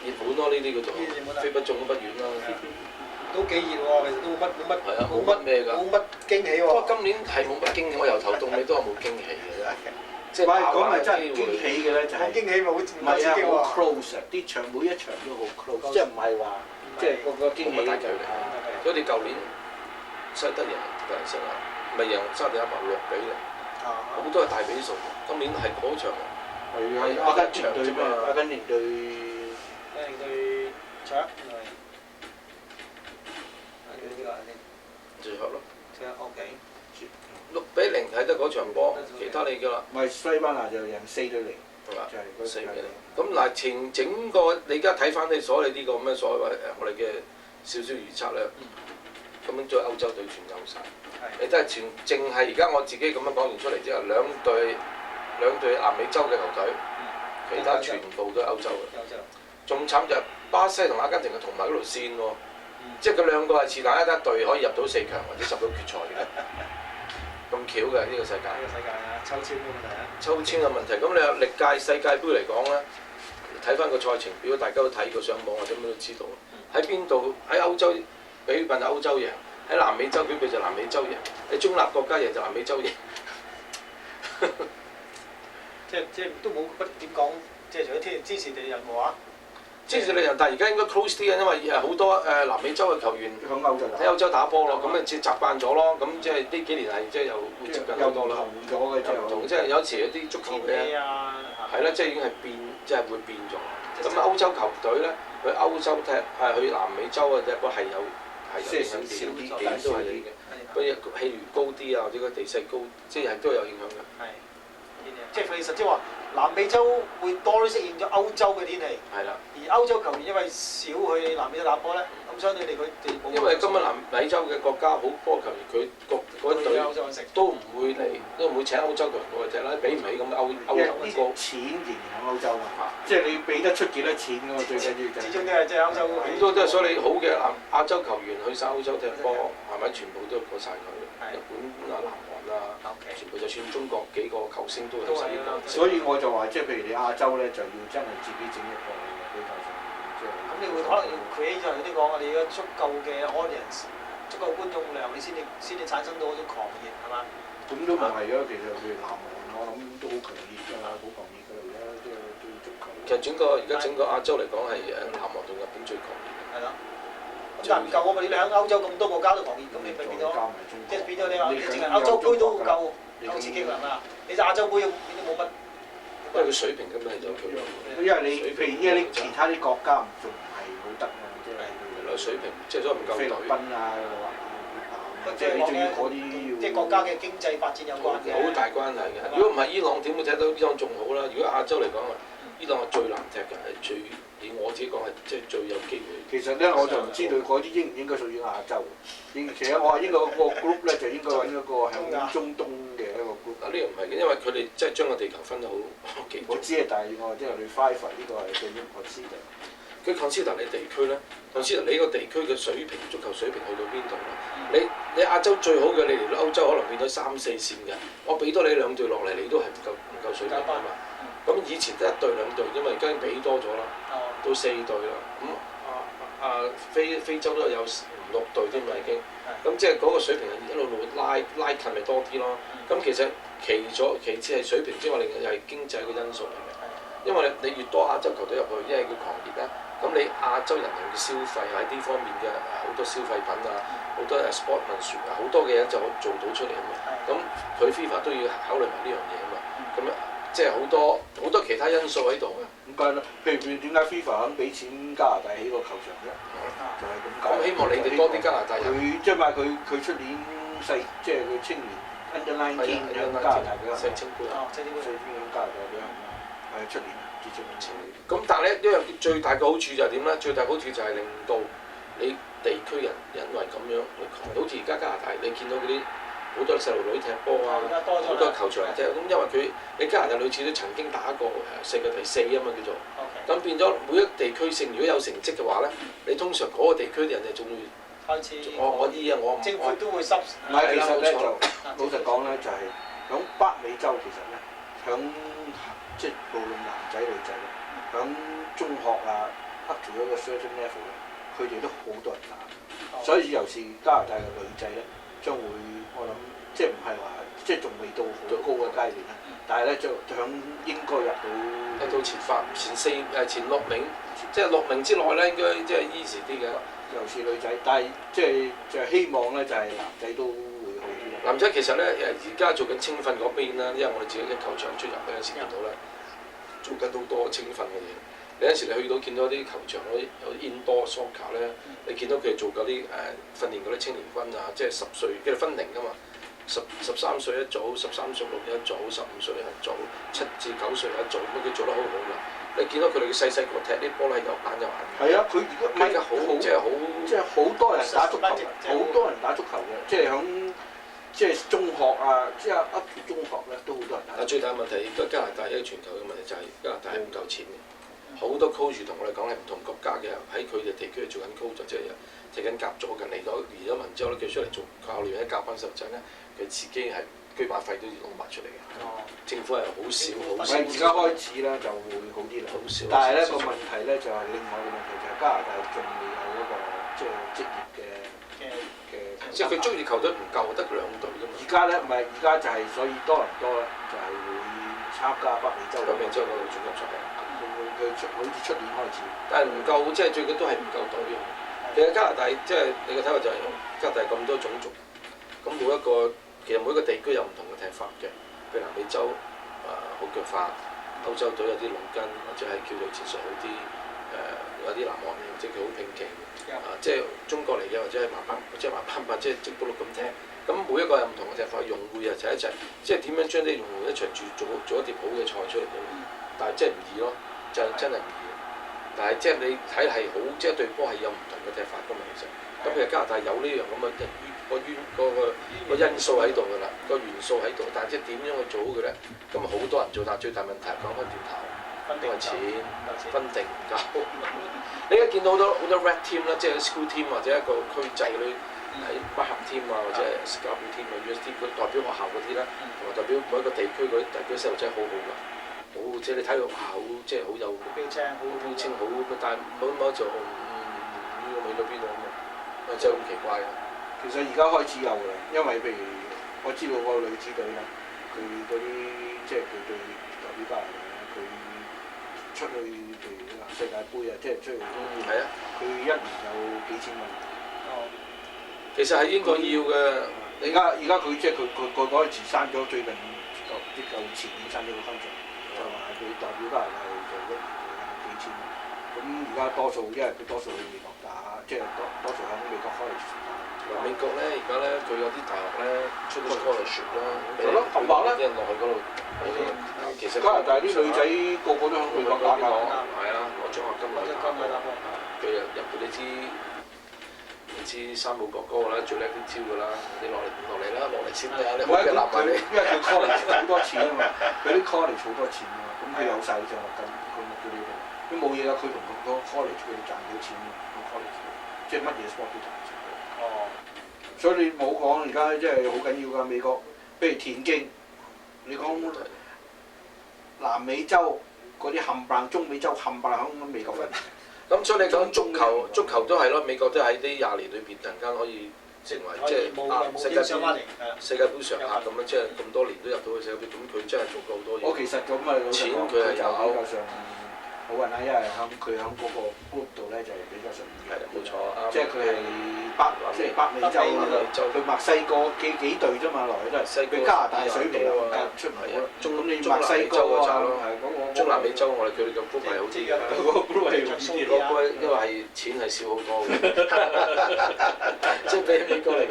熱門咯，呢啲叫做飛不中都不遠啦。都幾熱喎，其實都冇乜咩㗎，冇乜驚喜喎。不過今年係冇乜驚喜，我由頭到尾都係冇驚喜嘅真係。即係講係真係驚喜嘅咧，就係驚喜冇唔係啊，好 close 啊！啲場每一場都好 close，即係唔係話即係個驚喜大距離。所以你舊年西德贏突尼西亞，咪贏沙地阿伯6比0，好多係大比數。今年係嗰場。係阿根廷對咩？阿根廷對卓，最後咯。OK。6比0睇得嗰場波，其他你㗎啦。咪西班牙就贏4對0，係嘛？就係嗰4比0。咁嗱，整個你而家睇翻你所謂呢個咁嘅所謂我哋嘅少少預測咧，咁樣將歐洲隊全優晒。你都係淨係而家我自己咁樣講完出嚟之後，兩隊南美洲嘅球隊，其他全部都係歐洲嘅。仲慘就係巴西同阿根廷嘅同埋嗰條線喎，即係佢兩個係是但一隊可以入到4強或者入到決賽嘅。咁巧嘅呢個世界。呢個世界啊，抽籤嘅問題啊。抽籤嘅問題，咁你有歷屆世界盃嚟講咧，睇翻個賽程表，大家都睇過上網或者咩都知道。喺邊度？喺歐洲比笨就歐洲贏，喺南美洲比就南美洲贏，喺中立國家贏就南美洲贏。即係都冇乜點講，即係除咗支持地人話。支持地人，但係而家應該 close 啲嘅，因為好多南美洲嘅球員喺歐洲打波咯，咁咪即係習慣咗咯。咁即係呢幾年係即係又會接近好多啦。又唔同，即係有時有啲足球嘅係啦，即係已經係變，即係會變咗。咁歐洲球隊咧，去歐洲踢去南美洲嘅踢波係有影響啲，點都係嘅。佢氣源高啲啊，或者個地勢高，即係都有影響嘅。係。即係其實即係話南美洲會多啲適應咗歐洲嘅天氣，係啦。而歐洲球員因為少去南美洲打波咧，咁相對佢哋冇。因為今日南美洲嘅國家好波球員，佢嗰隊都唔會嚟，都唔會請歐洲球員過去踢啦，俾唔起咁歐球個錢仍然喺歐洲啊！即係你俾得出幾多錢㗎嘛？最緊要就始終都係即係歐洲好多都係，所以你好嘅亞洲球員去晒歐洲踢波，係咪全部都過晒佢？日本啊、南韓啊，全部就算中國幾個球星都係呢個。所以我就話，即係譬如你亞洲咧，就要真係自己整一個比較上即係。咁你會可能要 create 就係啲講，我哋要足夠嘅 audience，足夠觀眾量，你先至產生到嗰種狂熱係嘛？咁都唔係啊，其實譬如南韓我諗都好強烈㗎啦，好狂熱㗎啦，而家即係對足球。其實而家整個亞洲嚟講係南韓同日本最狂熱。係咯。咁但係唔夠喎，你喺歐洲咁多國家都狂熱，咁你咪變咗，即係變咗你話，淨係歐洲杯都夠刺激係嘛？你亞洲杯變咗冇乜。因為佢水平根本係有距離。因為你譬如依家啲其他啲國家仲唔係好得啊，即係水平，即係所以唔夠菲律賓啊，即係你仲要嗰啲要。即係國家嘅經濟發展有關嘅。好大關係嘅。如果唔係伊朗點會睇到伊朗仲好啦？如果亞洲嚟講啊，伊朗係最難踢嘅，係最以我自己講係即係最有機會。其實咧，我就唔知道嗰啲應唔應該屬於亞洲。其實我話應該個 group 咧就應該揾一個向中東嘅一個 group。呢個唔係嘅，因為佢哋即係將個地球分得好極。我知啊，但係我即係你 five 呢個係對於我知嘅。佢consider你地區咧，consider你個地區嘅水平，足球水平去到邊度咧？你亞洲最好嘅，你嚟到歐洲可能變咗3、4線嘅。我俾多你2隊落嚟，你都係唔夠水平啊嘛。咁以前得1隊2隊，因為而家已經俾多咗啦，到4隊啦。咁非洲都有5、6隊添嘛已經。咁即係嗰個水平係一路拉近咪多啲咯。咁其實其次係水平之外，另外又係經濟嘅因素嚟嘅。因為你越多亞洲球隊入去，因為佢狂熱咧，咁你亞洲人民嘅消費喺呢方面嘅好多消費品啊，好多 sportsmanship 啊，好多嘅嘢就做到出嚟啊嘛。咁佢 FIFA 都要考慮埋呢樣嘢啊嘛。咁即係好多其他因素喺度嘅。咁梗係啦，譬如點解 FIFA 肯俾錢加拿大起個球場啫？就係咁解。咁希望你哋多啲加拿大人。佢即係話佢出年即係佢青年 under-19咁加拿大俾人。世青杯啊！世青杯加拿大俾人。係出年接住年前。咁但係咧，一樣最大嘅好處就係點咧？最大好處就係令到你地區人因為咁樣去狂，好似而家加拿大，你見到嗰啲好多細路女踢波啊，好多球場踢。咁因為你加拿大女子都曾經打過世界第4啊嘛叫做。咁變咗每一個地區性，如果有成績嘅話咧，你通常嗰個地區啲人就仲會開始。我政府都會濕。唔係，其實咧就老實講咧，就係響北美洲其實咧，響即係無論男仔女仔咧，響中學啊，up to 一個 certain level 咧，佢哋都好多人打，所以尤其是加拿大嘅女仔咧，將會我諗即係唔係話即係仲未到好高嘅階段啦，但係咧就響應該入到前6名，即係6名之內咧，應該即係 easy 啲嘅，尤其是女仔，但係即係就希望咧就係男仔都會好啲。男仔其實咧而家做緊青訓嗰邊啦，因為我哋自己嘅球場出入嗰陣時見到咧，做緊好多青訓嘅嘢。有陣時你去到見到啲球場有啲 indoor soccer 咧，你見到佢哋做嗰啲訓練嗰啲青年軍啊，即係10歲，跟住分齡㗎嘛，13歲一組，13、16一組，15歲一組，7至9歲一組，咁佢做得好好㗎。你見到佢哋細個踢啲波咧，有板有眼。係啊，佢而家即係好多人打足球，好多人打足球嘅，即係響即係中學啊，即係 up to 中學咧都好多人打。但最大問題而家加拿大一個全球嘅問題就係加拿大係唔夠錢嘅。好多 coach 同我哋講係唔同國家嘅，喺佢哋地區做緊 coach，即係踢緊甲組緊嚟咗移咗民之後咧，佢出嚟做教練咧教班細路仔咧，佢自己係居馬費都要攞埋出嚟嘅。政府係好少好少。而家開始咧就會好啲啦。好少。但係咧個問題咧就係另外個問題就係加拿大仲未有嗰個即係職業嘅。即係佢中意球隊唔夠，得2隊啫嘛。而家咧唔係，而家就係所以多倫多咧就係會參加北美洲嗰個總決賽。佢好似出年開始，但係唔夠，即係最緊都係唔夠隊嘅。其實加拿大即係你個睇法就係加拿大咁多種族，咁其實每一個地區有唔同嘅踢法嘅。譬如南美洲好腳法，歐洲隊有啲腦筋，或者係叫做戰術好啲。有啲南韓人即係佢好拼勁，即係中國嚟嘅或者係慢慢即係直不碌咁踢。咁每一個有唔同嘅踢法，融匯啊，就一齊，即係點樣將啲融匯一齊做一碟好嘅菜出嚟嘅。但係即係唔易咯。真係唔易，但係即係你睇係好，即係對波係有唔同嘅踢法㗎嘛，其實。咁其實加拿大有呢樣咁嘅個因素喺度㗎啦，個元素喺度，但係即係點樣去做好佢咧？咁好多人做，但係最大問題講翻轉頭，因為錢分定唔夠。你而家見到好多 red team 啦，即係 school team 或者一個區際嗰啲喺北合 team 啊，或者 scout team 啊 US team 代表學校嗰啲啦，同埋代表每一個地區嗰啲代表細路仔好好㗎。即係你睇到哇，好即係好有標青，好但係冇就去到邊度咁啊？真係好奇怪啊！其實而家開始有㗎啦，因為譬如我知道個女子隊啦，佢嗰啲即係佢對代表加拿大啦，佢出去譬如世界盃啊，即係出去係啊，佢一年有幾千蚊。哦，其實係應該要嘅。而家佢即係佢嗰陣時生咗最近即舊前年生咗個 contract，就話佢代表加拿大做一年有幾千蚊。咁而家多數因為佢多數去美國打，即係多數喺美國 college 打。美國咧而家咧佢有啲大學咧出咗 scholarship 啦，俾啲人落去嗰度。其實加拿大啲女仔個個都喺美國打㗎。係啊，攞獎學金嚟打。佢入到你知三寶國歌啦，最叻啲招㗎啦，你落嚟啦，落嚟先啦，你唔好立埋你。因為佢 college 好多錢啊嘛，佢啲 college 好多錢啊嘛，咁佢有晒獎學金，佢咪叫你哋。都冇嘢㗎，佢同個 college 佢賺到錢㗎，個 college 即係乜嘢 sport 都賺錢。哦，所以你冇講而家即係好緊要㗎，美國，譬如田徑，你講南美洲嗰啲冚唪唥，中美洲冚唪唥喺美國份。咁所以你講足球都係咯，美國都喺呢20年裏邊突然間可以成為即係世界盃常客咁樣，即係咁多年都入到去世界盃，咁佢真係做過好多嘢。我其實咁啊，錢佢係有。比較上好運啦，因為佢喺嗰個 group 度咧就係比較上係冇錯，即係佢係北美洲嗰度，佢墨西哥幾隊啫嘛，來都係佢加拿大水平出唔到啦。咁你墨西哥啊，中南美洲我哋佢哋嘅 group 係好啲嘅，嗰個 group 係好啲嘅，因為係錢係少好多嘅，即係比美國嚟講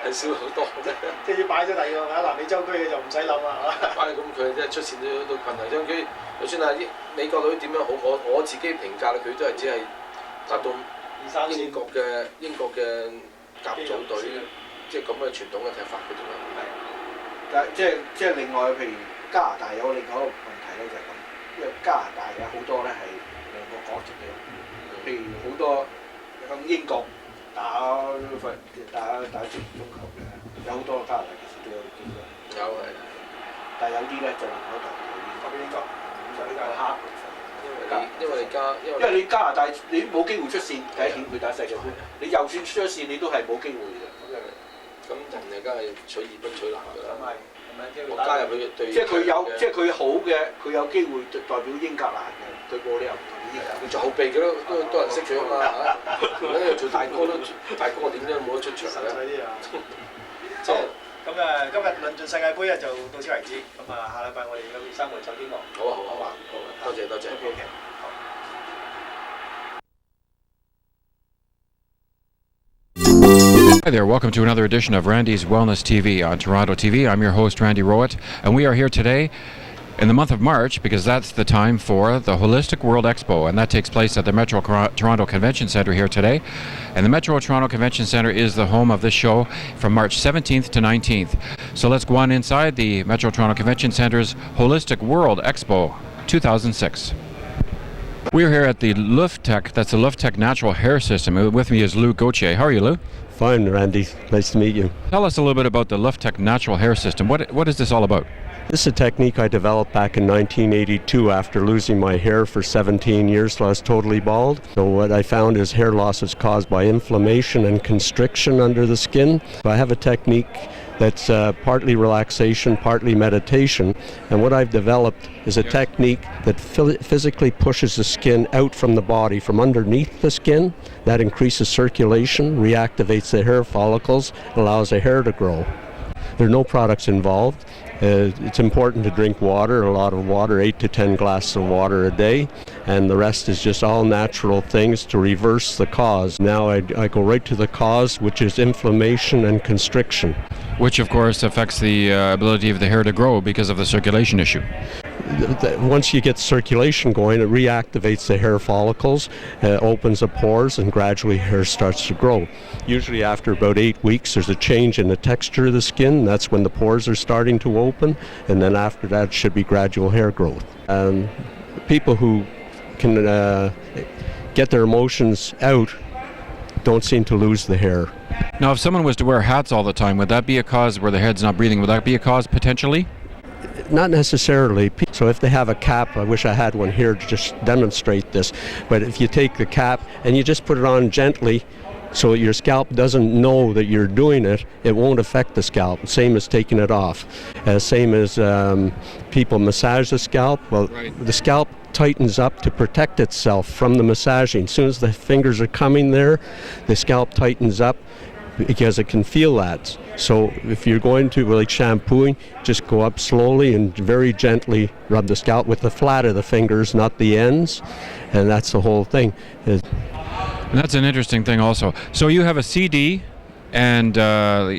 係少好多啫。即係要擺咗第二個南美洲區嘅就唔使諗啦，係嘛？咁佢即係出線都困難，因為佢就算係美國隊點樣好，我自己評價佢都係只係達到英國嘅甲組隊，即係咁嘅傳統嘅踢法嘅啫嘛。但即係另外，譬如加拿大有另外一個問題咧，就係咁，因為加拿大有好多咧係兩個國籍嘅，譬如好多響英國打職業足球嘅，有好多加拿大其實都有機會。有係，但係有啲咧就唔可以代表英國。因為你加拿大你冇機會出線，第一點去打世界盃，你就算出咗線，你都係冇機會嘅。咁人哋梗係取易不取難㗎啦。我加入佢對，即係佢有，即係佢好嘅，佢有機會代表英格蘭嘅，佢冇理由唔代表英格蘭。佢做後備嘅都多人識佢啊嘛嚇。如果你做大哥點都冇得出場嘅。即係咁誒，今日論盡世界盃就到此為止。咁下禮拜我哋有生活再見過。好啊，多謝。Okay. Hi there, welcome to another edition of Randy's Wellness TV on Toronto TV. I'm your host, Randy Rowett, and we are here today in the month of March because that's the time for the Holistic World Expo, and that takes place at the Metro Toronto Convention Centre here today. And the Metro Toronto Convention Centre is the home of this show from March 17th to 19th. So let's go on inside the Metro Toronto Convention Centre's Holistic World Expo 2006. We're here at the Lufttech, that's the Lufttech Natural Hair System. With me is Lou Gauthier. How are you, Lou? Fine, Randy. Nice to meet you. Tell us a little bit about the Lufttech Natural Hair System. What is this all about? This is a technique I developed back in 1982 after losing my hair for 17 years till I was totally bald. So what I found is hair loss is caused by inflammation and constriction under the skin. I have a technique that's partly relaxation, partly meditation, and what I've developed is a technique that physically pushes the skin out from the body, from underneath the skin. That increases circulation, reactivates the hair follicles, allows the hair to grow. There are no products involved. It's important to drink water, a lot of water, 8 to 10 glasses of water a day, and the rest is just all natural things to reverse the cause. Now I go right to the cause, which is inflammation and constriction. Which of course affects the ability of the hair to grow because of the circulation issue. Once you get circulation going, it reactivates the hair follicles, opens the pores, and gradually hair starts to grow. Usually after about 8 weeks there's a change in the texture of the skin. That's when the pores are starting to open, and then after that should be gradual hair growth. People who can get their emotions out don't seem to lose the hair. Now if someone was to wear hats all the time, would that be a cause where the head's not breathing? Would that be a cause potentially? Not necessarily. So if they have a cap, I wish I had one here to just demonstrate this, but if you take the cap and you just put it on gently, So your scalp doesn't know that you're doing it. It won't affect the scalp. Same as taking it off. Same as people massage the scalp. Well, the scalp tightens up to protect itself from the massaging. As soon as the fingers are coming there, the scalp tightens up because it can feel that. So if you're going to, like shampooing, just go up slowly and very gently rub the scalp with the flat of the fingers, not the ends, and that's the whole thing. And that's an interesting thing also. So you have a CD, and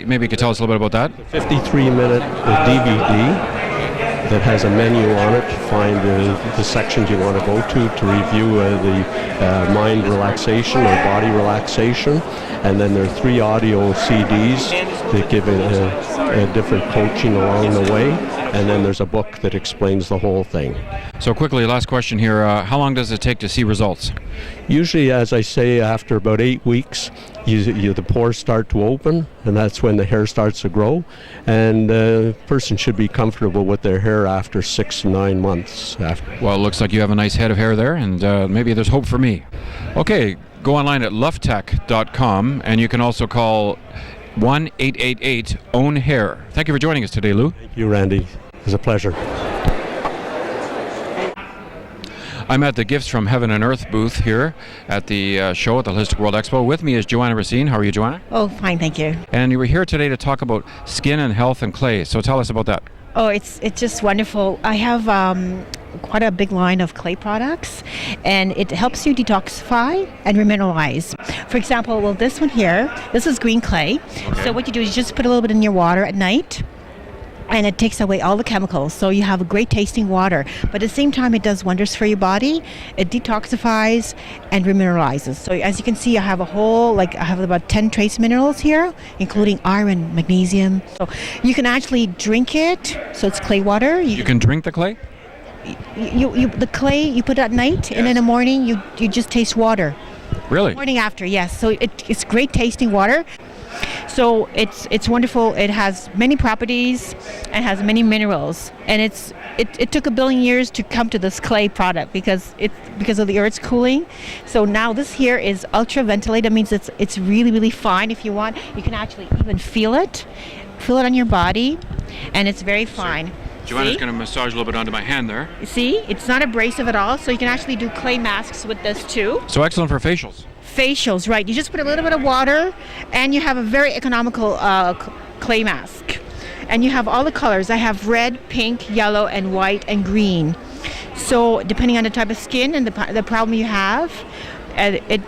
maybe you could tell us a little bit about that. 53-minute DVD that has a menu on it to find the sections you want to go to review the mind relaxation or body relaxation. And then there are 3 audio CDs that give it a different coaching along the way. And then there's a book that explains the whole thing. So quickly, last question here. How long does it take to see results? Usually, as I say, after about 8 weeks, the pores start to open, and that's when the hair starts to grow. And the person should be comfortable with their hair after 6 to 9 months. Well, it looks like you have a nice head of hair there, and maybe there's hope for me. Okay, go online at lovetech.com, and you can also call 1-888-OWN-HAIR. Thank you for joining us today, Lou. Thank you, Randy. It was a pleasure. I'm at the Gifts from Heaven and Earth booth here at the show at the Holistic World Expo. With me is Joanna Racine. How are you, Joanna? Oh, fine, thank you. And you were here today to talk about skin and health and clay. So tell us about that. Oh, it's just wonderful. I have quite a big line of clay products, and it helps you detoxify and remineralize. For example, well, this one here, this is green clay. Okay. So what you do is you just put a little bit in your water at night, and it takes away all the chemicals, so you have a great tasting water. But at the same time, it does wonders for your body. It detoxifies and remineralizes. So as you can see, I have I have about 10 trace minerals here, including iron, magnesium. So you can actually drink it, so it's clay water. You can drink the clay? The clay, you put it at night, yes. And in the morning, you just taste water. Really? Morning after, yes. So it's great tasting water. So it's wonderful. It has many properties and has many minerals, and it took 1 billion years to come to this clay product because of the Earth's cooling. So now this here is ultra ventilated. That means it's really, really fine. If you want, you can actually even feel it on your body, and it's very fine. Joanna's going to massage a little bit onto my hand there. See, it's not abrasive at all, so you can actually do clay masks with this too. So excellent for facials. Facials, right. You just put a little bit of water and you have a very economical clay mask. And you have all the colors. I have red, pink, yellow, and white, and green. So depending on the type of skin and the problem you have, it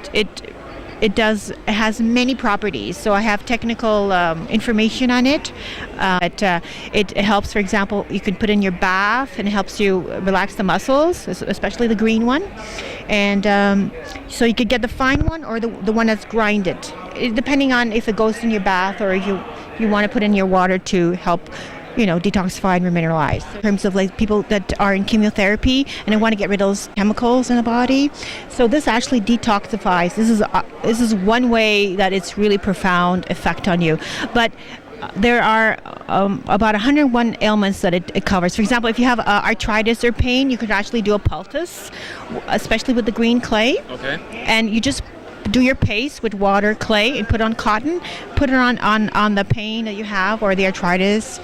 has many properties. So I have technical information on it. It helps, for example, you can put in your bath, and it helps you relax the muscles, especially the green one. And so you could get the fine one or the one that's grinded, depending on if it goes in your bath or if you want to put in your water to help detoxify and remineralize. In terms of like people that are in chemotherapy and they want to get rid of those chemicals in the body, so this actually detoxifies. This is one way that it's really profound effect on you. But there are about 101 ailments that it covers. For example, if you have arthritis or pain, you could actually do a poultice, especially with the green clay. Okay. And you just do your paste with water, clay, and put on cotton. Put it on the pain that you have or the arthritis.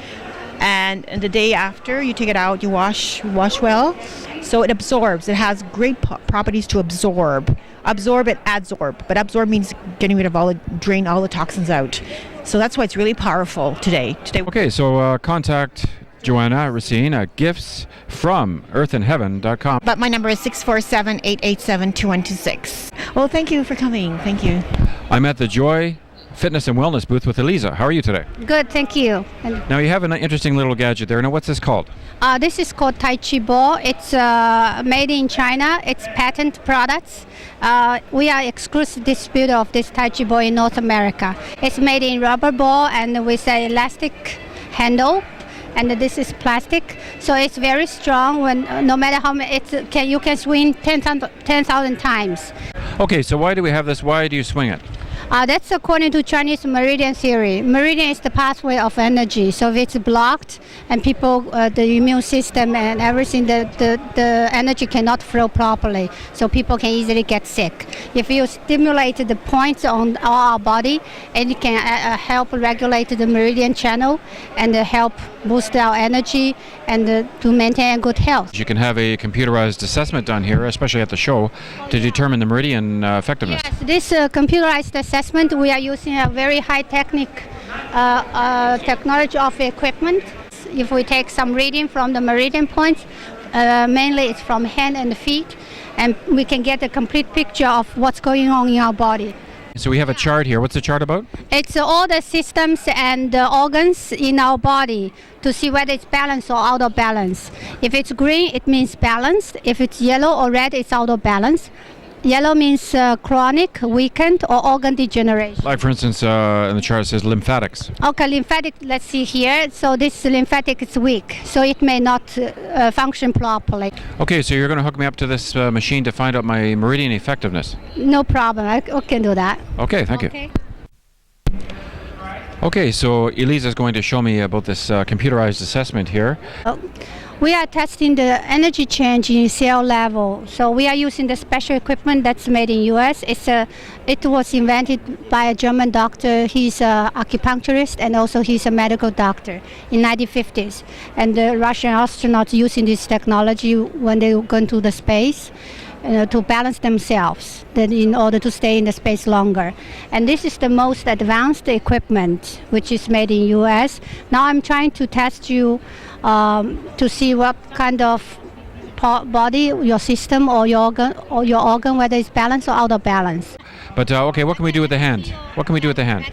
And the day after, you take it out, you wash well. So it absorbs. It has great properties to absorb. Absorb and adsorb. But absorb means getting rid of drain all the toxins out. So that's why it's really powerful today. Okay, so contact Joanna Racine at giftsfromearthandheaven.com. But my number is 647-887-2126. Well, thank you for coming. Thank you. I'm at the Joy Fitness and Wellness booth with Eliza. How are you today? Good, thank you. Now you have an interesting little gadget there. Now what's this called? This is called Tai Chi ball. It's made in China. It's patent products. We are exclusive distributor of this Tai Chi ball in North America. It's made in rubber ball and with an elastic handle. And this is plastic, so it's very strong. No matter how many, you can swing 10,000 times. Okay, so why do we have this? Why do you swing it? That's according to Chinese meridian theory. Meridian is the pathway of energy. So if it's blocked and people, the immune system and everything, the energy cannot flow properly. So people can easily get sick. If you stimulate the points on our body, it can help regulate the meridian channel and help boost our energy and to maintain good health. You can have a computerized assessment done here, especially at the show, to determine the meridian effectiveness. Yes, this computerized assessment, we are using a very high technology of equipment. If we take some reading from the meridian points, mainly it's from hand and feet, and we can get a complete picture of what's going on in our body. So we have a chart here. What's the chart about? It's all the systems and organs in our body to see whether it's balanced or out of balance. If it's green, it means balanced. If it's yellow or red, it's out of balance. Yellow means chronic, weakened, or organ degeneration. Like, for instance, in the chart it says lymphatics. Okay, lymphatic, let's see here. So this lymphatic is weak, so it may not function properly. Okay, so you're going to hook me up to this machine to find out my meridian effectiveness. No problem, I can do that. Okay, thank you. Okay, so Elisa is going to show me about this computerized assessment here. We are testing the energy change in cell level. So we are using the special equipment that's made in US. It was invented by a German doctor. He's an acupuncturist and also he's a medical doctor in 1950s. And the Russian astronauts using this technology when they go into the space to balance themselves in order to stay in the space longer. And this is the most advanced equipment which is made in US. Now I'm trying to test you to see what kind of body, your system or your organ, whether it's balanced or out of balance. But okay, what can we do with the hand? What can we do with the hand?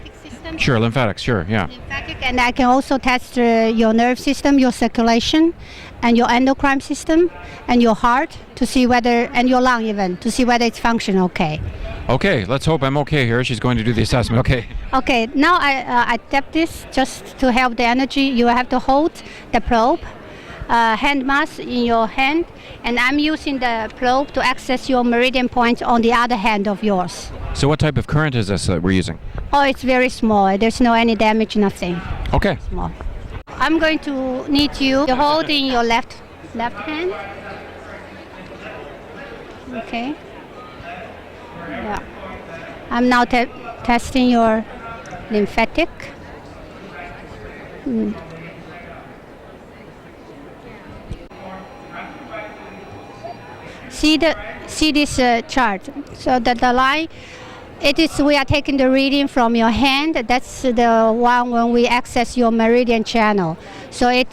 Sure, lymphatics, sure, yeah. Lymphatic, and I can also test your nerve system, your circulation, and your endocrine system, and your heart to see whether, and your lung even, to see whether it's functioning okay. Okay, let's hope I'm okay here. She's going to do the assessment, okay. Okay, now I tap this just to help the energy. You have to hold the probe, hand mass in your hand, and I'm using the probe to access your meridian point on the other hand of yours. So what type of current is this that we're using? Oh, it's very small. There's no any damage, nothing. Okay. Small. I'm going to need you to hold in your left hand. Okay. Yeah. I'm now testing your lymphatic. See this chart. So the line, we are taking the reading from your hand. That's the one when we access your meridian channel. So it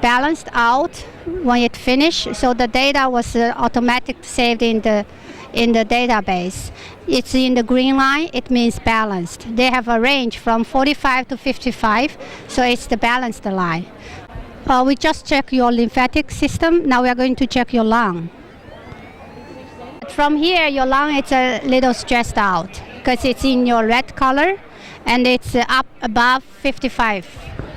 balanced out when it finished. So the data was automatically saved in the database. It's in the green line. It means balanced. They have a range from 45 to 55. So it's the balanced line. We just check your lymphatic system. Now we are going to check your lung. From here, your lung is a little stressed out because it's in your red color and it's up above 55.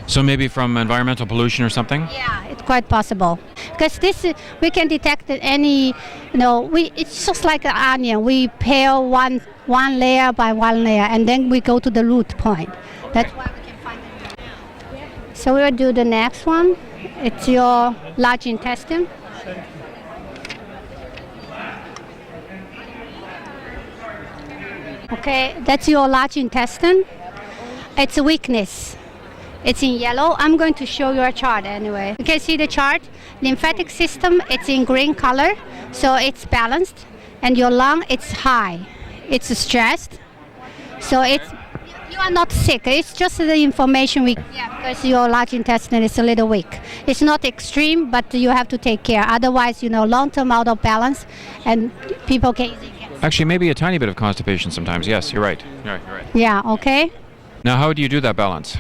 So maybe from environmental pollution or something? Yeah, it's quite possible. Because this, we can detect any, it's just like an onion. We peel one layer by one layer and then we go to the root point. Okay. That's why we can find it. So we'll do the next one. It's your large intestine. Okay, that's your large intestine. It's a weakness. It's in yellow. I'm going to show you a chart anyway. You can see the chart. Lymphatic system, it's in green color, so it's balanced. And your lung, it's high. It's stressed. So you are not sick. It's just the information because your large intestine is a little weak. It's not extreme, but you have to take care. Otherwise, long-term out of balance, and people can easily get sick. Actually, maybe a tiny bit of constipation sometimes. Yes, you're right. You're right. Yeah, okay. Now, how do you do that balance?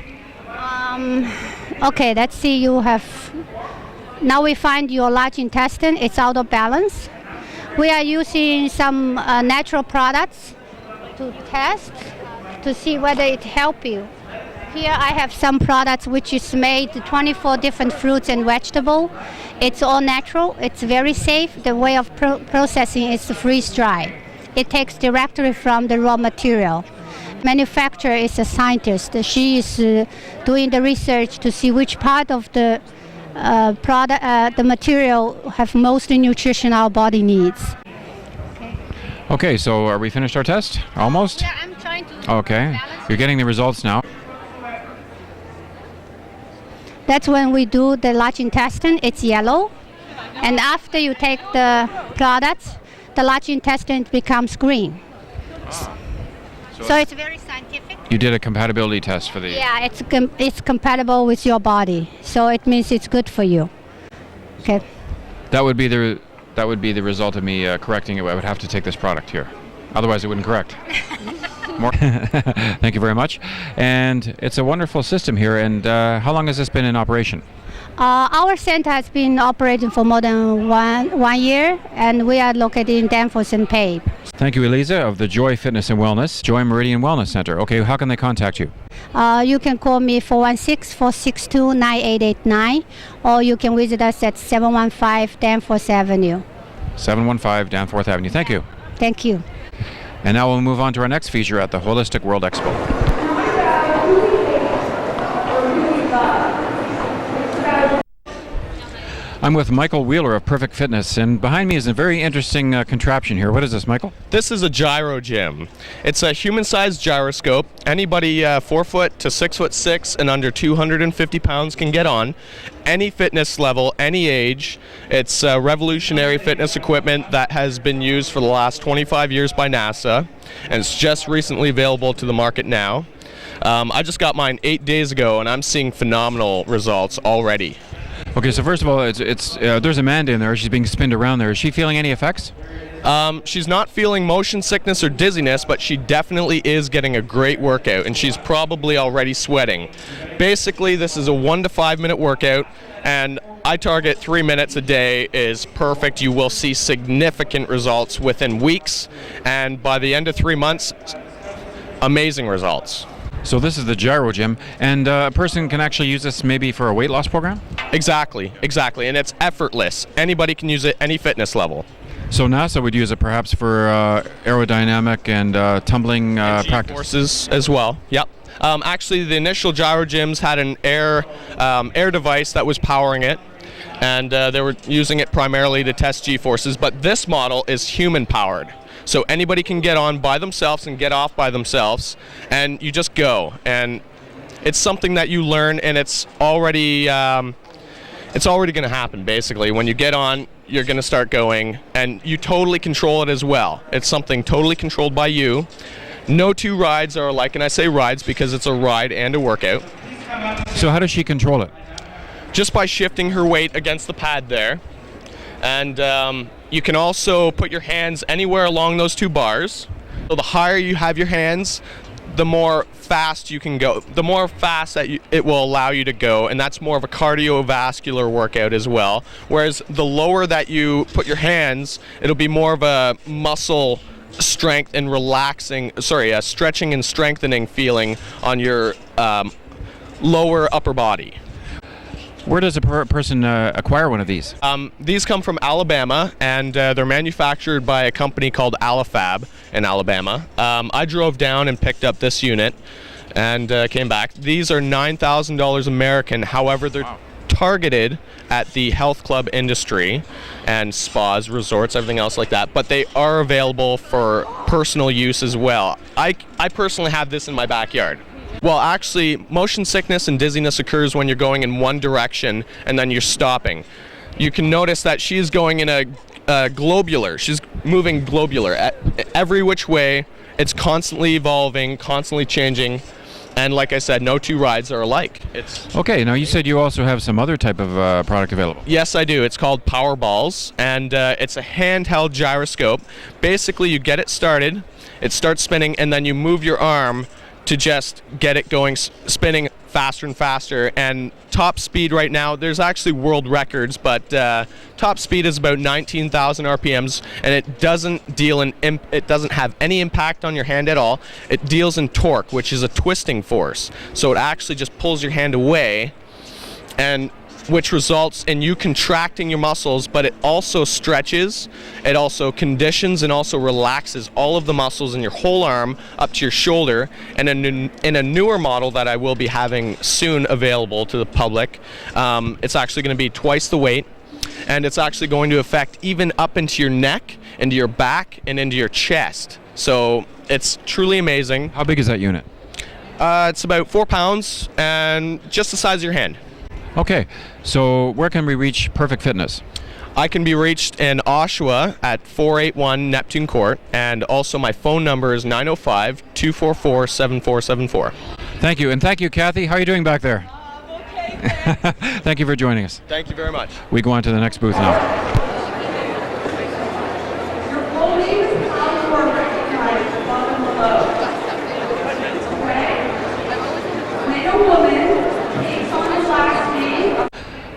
Okay, let's see. Now we find your large intestine. It's out of balance. We are using some natural products to test to see whether it helps you. Here I have some products which is made 24 different fruits and vegetables. It's all natural. It's very safe. The way of processing is freeze dry. it takes directly from the raw material. Manufacturer is a scientist. She is doing the research to see which part of the product, the material, have most nutrition our body needs. Okay, so are we finished our test? Almost? Yeah, I'm trying to. Okay, you're getting the results now. That's when we do the large intestine. It's yellow, and after you take the products, the large intestine becomes green. So it's very scientific. You did a compatibility test for the... Yeah, it's compatible with your body, so it means it's good for you. Okay. That would be the result of me correcting it. I would have to take this product here. Otherwise, it wouldn't correct. More. Thank you very much. And it's a wonderful system here. And how long has this been in operation? Our center has been operating for more than one year, and we are located in Danforth and Pape. Thank you, Eliza, of the Joy Fitness and Wellness, Joy Meridian Wellness Center. Okay, how can they contact you? You can call me 416-462-9889, or you can visit us at 715 Danforth Avenue. 715 Danforth Avenue. Thank you. Thank you. And now we'll move on to our next feature at the Holistic World Expo. I'm with Michael Wheeler of Perfect Fitness, and behind me is a very interesting contraption here. What is this, Michael? This is a gyro gym. It's a human-sized gyroscope. Anybody 4 foot to 6'6" and under 250 pounds can get on. Any fitness level, any age. It's revolutionary fitness equipment that has been used for the last 25 years by NASA, and it's just recently available to the market now. I just got mine 8 days ago, and I'm seeing phenomenal results already. Okay, so first of all, there's Amanda in there. She's being spinned around there. Is she feeling any effects? She's not feeling motion sickness or dizziness, but she definitely is getting a great workout, and she's probably already sweating. Basically, this is a 1 to 5 minute workout, and I target 3 minutes a day is perfect. You will see significant results within weeks, and by the end of 3 months, amazing results. So this is the gyro gym, and a person can actually use this maybe for a weight loss program? Exactly, and it's effortless. Anybody can use it, any fitness level. So NASA would use it perhaps for aerodynamic and tumbling practice? Forces as well, yep. Actually, the initial gyro gyms had an air device that was powering it, and they were using it primarily to test G-forces, but this model is human-powered. So anybody can get on by themselves and get off by themselves, and you just go. And it's something that you learn, and it's already going to happen, basically. When you get on, you're going to start going, and you totally control it as well. It's something totally controlled by you. No two rides are alike, and I say rides because it's a ride and a workout. So how does she control it? Just by shifting her weight against the pad there. And you can also put your hands anywhere along those two bars. So the higher you have your hands, the more fast you can go. The more fast that it will allow you to go, and that's more of a cardiovascular workout as well. Whereas the lower that you put your hands, it'll be more of a muscle strength and stretching and strengthening feeling on your lower upper body. Where does a person acquire one of these? These come from Alabama, and they're manufactured by a company called Alifab in Alabama. I drove down and picked up this unit and came back. These are $9,000 American. However, they're targeted at the health club industry and spas, resorts, everything else like that, but they are available for personal use as well. I personally have this in my backyard. Well, actually, motion sickness and dizziness occurs when you're going in one direction and then you're stopping. You can notice that she is going in a globular. She's moving globular. Every which way, it's constantly evolving, constantly changing, and like I said, no two rides are alike. Okay, now you said you also have some other type of product available. Yes, I do. It's called Power Balls, and it's a handheld gyroscope. Basically, you get it started, it starts spinning, and then you move your arm to just get it going, spinning faster and faster. And top speed right now, there's actually world records, but top speed is about 19,000 RPMs, and it doesn't have any impact on your hand at all. It deals in torque, which is a twisting force. So it actually just pulls your hand away, and which results in you contracting your muscles, but it also stretches, it also conditions and also relaxes all of the muscles in your whole arm up to your shoulder. And in a newer model that I will be having soon available to the public, it's actually going to be twice the weight, and it's actually going to affect even up into your neck, into your back, and into your chest. So it's truly amazing. How big is that unit? It's about 4 pounds and just the size of your hand. Okay, so where can we reach Perfect Fitness? I can be reached in Oshawa at 481 Neptune Court, and also my phone number is 905-244-7474. Thank you, and thank you, Kathy. How are you doing back there? Okay. Thank you for joining us. Thank you very much. We go on to the next booth now. Your holdings how you are recognized above and below. Okay? When a woman takes on his last name.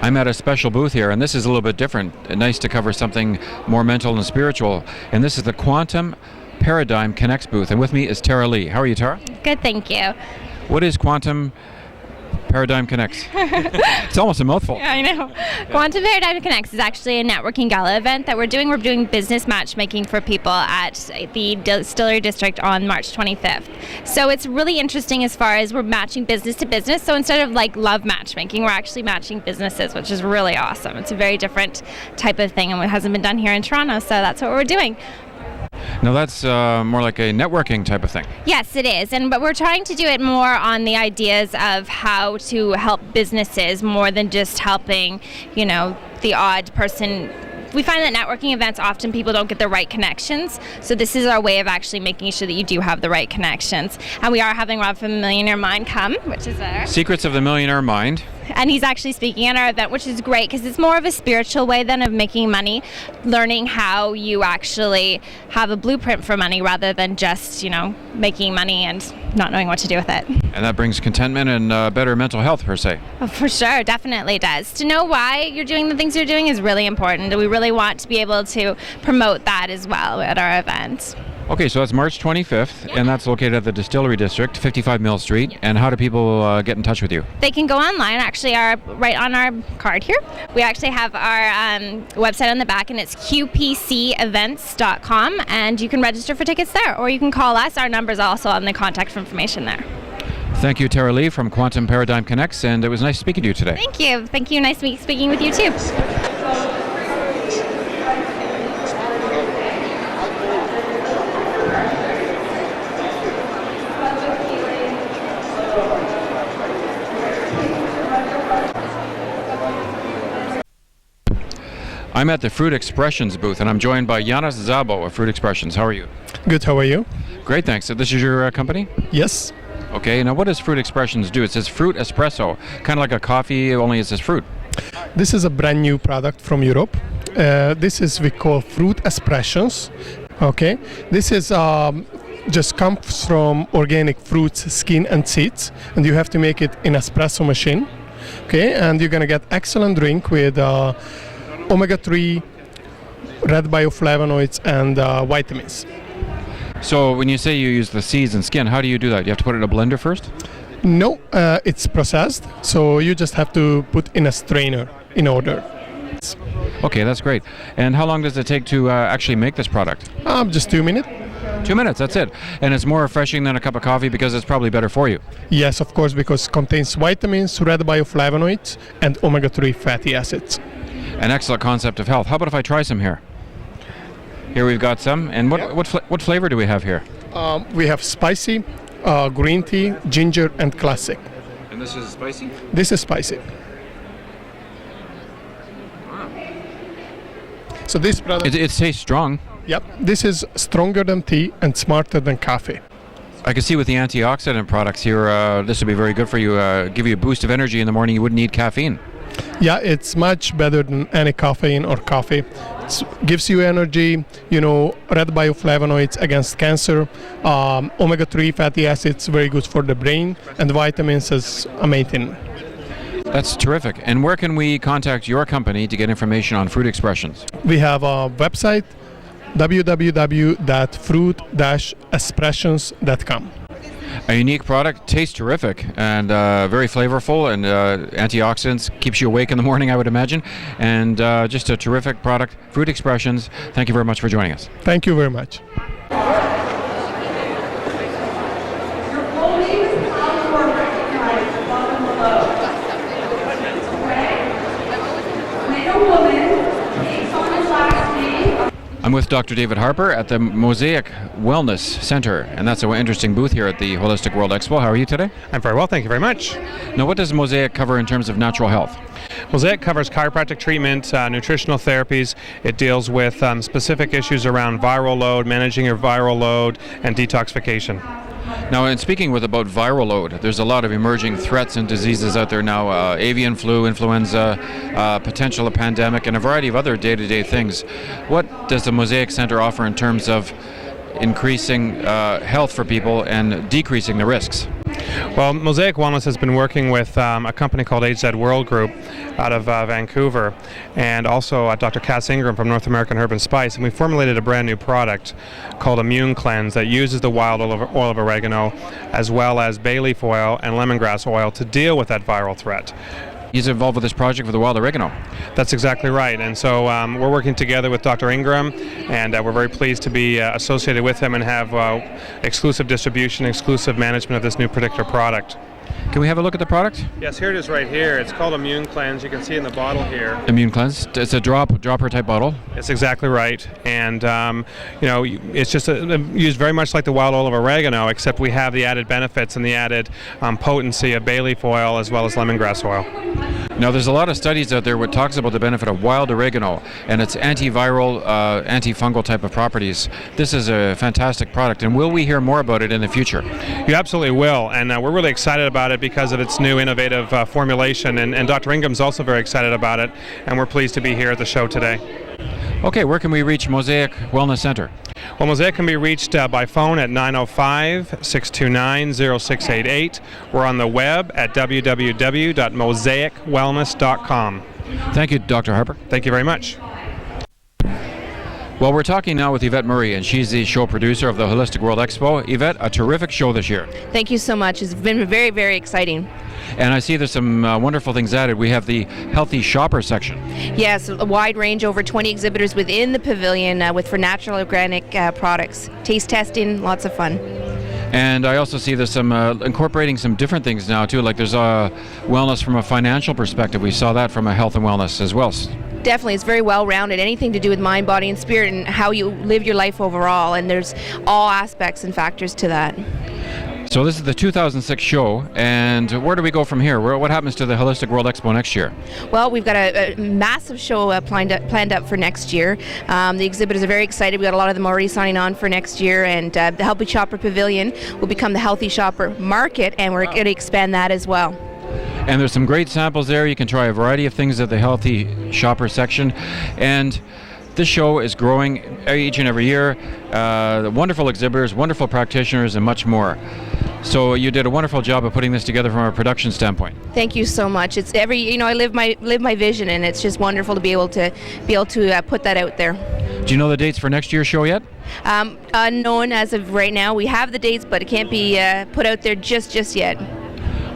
I'm at a special booth here, and this is a little bit different. Nice to cover something more mental and spiritual. And this is the Quantum Paradigm Connects booth. And with me is Tara Lee. How are you, Tara? Good, thank you. What is Quantum Paradigm Connects? It's almost a mouthful. I know. Quantum Paradigm Connects is actually a networking gala event that we're doing. We're doing business matchmaking for people at the Distillery District on March 25th. So it's really interesting as far as we're matching business to business. So instead of like love matchmaking, we're actually matching businesses, which is really awesome. It's a very different type of thing, and it hasn't been done here in Toronto, so that's what we're doing. Now that's more like a networking type of thing. Yes, it is. But we're trying to do it more on the ideas of how to help businesses more than just helping, the odd person. We find that networking events, often people don't get the right connections. So this is our way of actually making sure that you do have the right connections. And we are having Rob from the Millionaire Mind come, which is there. Secrets of the Millionaire Mind. And he's actually speaking at our event, which is great because it's more of a spiritual way than of making money, learning how you actually have a blueprint for money rather than just, making money and not knowing what to do with it. And that brings contentment and better mental health, per se. Oh, for sure, definitely does. To know why you're doing the things you're doing is really important. We really want to be able to promote that as well at our event. Okay, so that's March 25th, and that's located at the Distillery District, 55 Mill Street. Yeah. And how do people get in touch with you? They can go online, actually, right on our card here. We actually have our website on the back, and it's qpcevents.com, and you can register for tickets there, or you can call us. Our number is also on the contact information there. Thank you, Tara Lee from Quantum Paradigm Connects, and it was nice speaking to you today. Thank you. Thank you. Nice speaking with you, too. I'm at the Fruit Expressions booth, and I'm joined by Yanis Zabo of Fruit Expressions. How are you? Good, how are you? Great, thanks. So this is your company? Yes. Okay, now what does Fruit Expressions do? It says fruit espresso, kind of like a coffee, only it says fruit. This is a brand new product from Europe. This is we call Fruit Expressions. Okay, this is just comes from organic fruits, skin and seeds, and you have to make it in espresso machine. Okay, and you're gonna get excellent drink with omega-3, red bioflavonoids, and vitamins. So when you say you use the seeds and skin, how do you do that? You have to put it in a blender first? No, it's processed, so you just have to put in a strainer in order. Okay, that's great. And how long does it take to actually make this product? Just 2 minutes. 2 minutes, that's it. And it's more refreshing than a cup of coffee because it's probably better for you. Yes, of course, because it contains vitamins, red bioflavonoids, and omega-3 fatty acids. An excellent concept of health. How about if I try some here? Here we've got some. And what flavor do we have here? We have spicy, green tea, ginger, and classic. And this is spicy? This is spicy. Wow. So this product... It tastes strong. Yep. This is stronger than tea and smarter than coffee. I can see with the antioxidant products here, this would be very good for you. Give you a boost of energy in the morning. You wouldn't need caffeine. Yeah, it's much better than any caffeine or coffee. It gives you energy, red bioflavonoids against cancer, omega-3 fatty acids, very good for the brain, and vitamins is amazing. That's terrific. And where can we contact your company to get information on Fruit Expressions? We have a website, www.fruit-expressions.com. A unique product, tastes terrific, and very flavorful, and antioxidants, keeps you awake in the morning, I would imagine, and just a terrific product. Fruit Expressions, thank you very much for joining us. Thank you very much. I'm with Dr. David Harper at the Mosaic Wellness Center, and that's an interesting booth here at the Holistic World Expo. How are you today? I'm very well, thank you very much. Now, what does Mosaic cover in terms of natural health? Mosaic covers chiropractic treatment, nutritional therapies. It deals with specific issues around viral load, managing your viral load, and detoxification. Now, in speaking about viral load, there's a lot of emerging threats and diseases out there now, avian flu, influenza, potential pandemic, and a variety of other day-to-day things. What does the Mosaic Center offer in terms of increasing health for people and decreasing the risks? Well, Mosaic Wellness has been working with a company called HZ World Group out of Vancouver, and also Dr. Cass Ingram from North American Herb and Spice, and we formulated a brand new product called Immune Cleanse that uses the wild oil of oregano as well as bay leaf oil and lemongrass oil to deal with that viral threat. He's involved with this project with the wild oregano. That's exactly right, and so we're working together with Dr. Ingram, and we're very pleased to be associated with him and have exclusive distribution, exclusive management of this new particular product. Can we have a look at the product? Yes, here it is right here. It's called Immune Cleanse. You can see in the bottle here. Immune Cleanse. It's a dropper type bottle. It's exactly right, and it's just used very much like the wild oil of oregano, except we have the added benefits and the added potency of bay leaf oil as well as lemongrass oil. Now, there's a lot of studies out there which talks about the benefit of wild oregano and its antiviral, antifungal type of properties. This is a fantastic product, and will we hear more about it in the future? You absolutely will, and we're really excited about it because of its new innovative formulation, and Dr. Ingram's also very excited about it, and we're pleased to be here at the show today. Okay, where can we reach Mosaic Wellness Center? Well, Mosaic can be reached by phone at 905-629-0688. We're on the web at www.mosaicwellness.com. Thank you, Dr. Harper. Thank you very much. Well, we're talking now with Yvette Murray, and she's the show producer of the Holistic World Expo. Yvette, a terrific show this year. Thank you so much. It's been very, very exciting. And I see there's some wonderful things added. We have the Healthy Shopper section. Yes, a wide range, over 20 exhibitors within the pavilion for natural organic products. Taste testing, lots of fun. And I also see there's some incorporating some different things now too, like there's wellness from a financial perspective. We saw that from a health and wellness as well. Definitely, it's very well-rounded. Anything to do with mind, body, and spirit, and how you live your life overall. And there's all aspects and factors to that. So this is the 2006 show, and where do we go from here? What happens to the Holistic World Expo next year? Well, we've got a massive show planned up for next year. The exhibitors are very excited. We've got a lot of them already signing on for next year, and the Healthy Shopper Pavilion will become the Healthy Shopper Market, and we're going to expand that as well. And there's some great samples there. You can try a variety of things at the Healthy Shopper section, and this show is growing each and every year. Wonderful exhibitors, wonderful practitioners, and much more. So you did a wonderful job of putting this together from a production standpoint. Thank you so much. It's I live my vision, and it's just wonderful to be able to put that out there. Do you know the dates for next year's show yet? Unknown as of right now. We have the dates, but it can't be put out there just yet.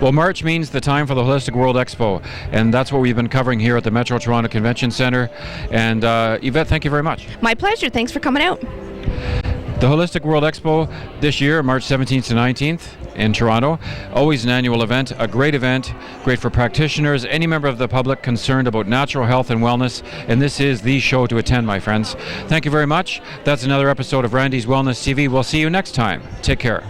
Well, March means the time for the Holistic World Expo, and that's what we've been covering here at the Metro Toronto Convention Center. And Yvette, thank you very much. My pleasure. Thanks for coming out. The Holistic World Expo this year, March 17th to 19th in Toronto. Always an annual event, a great event, great for practitioners, any member of the public concerned about natural health and wellness, and this is the show to attend, my friends. Thank you very much. That's another episode of Randy's Wellness TV. We'll see you next time. Take care.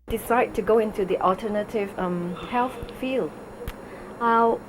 decide to go into the alternative health field? Well,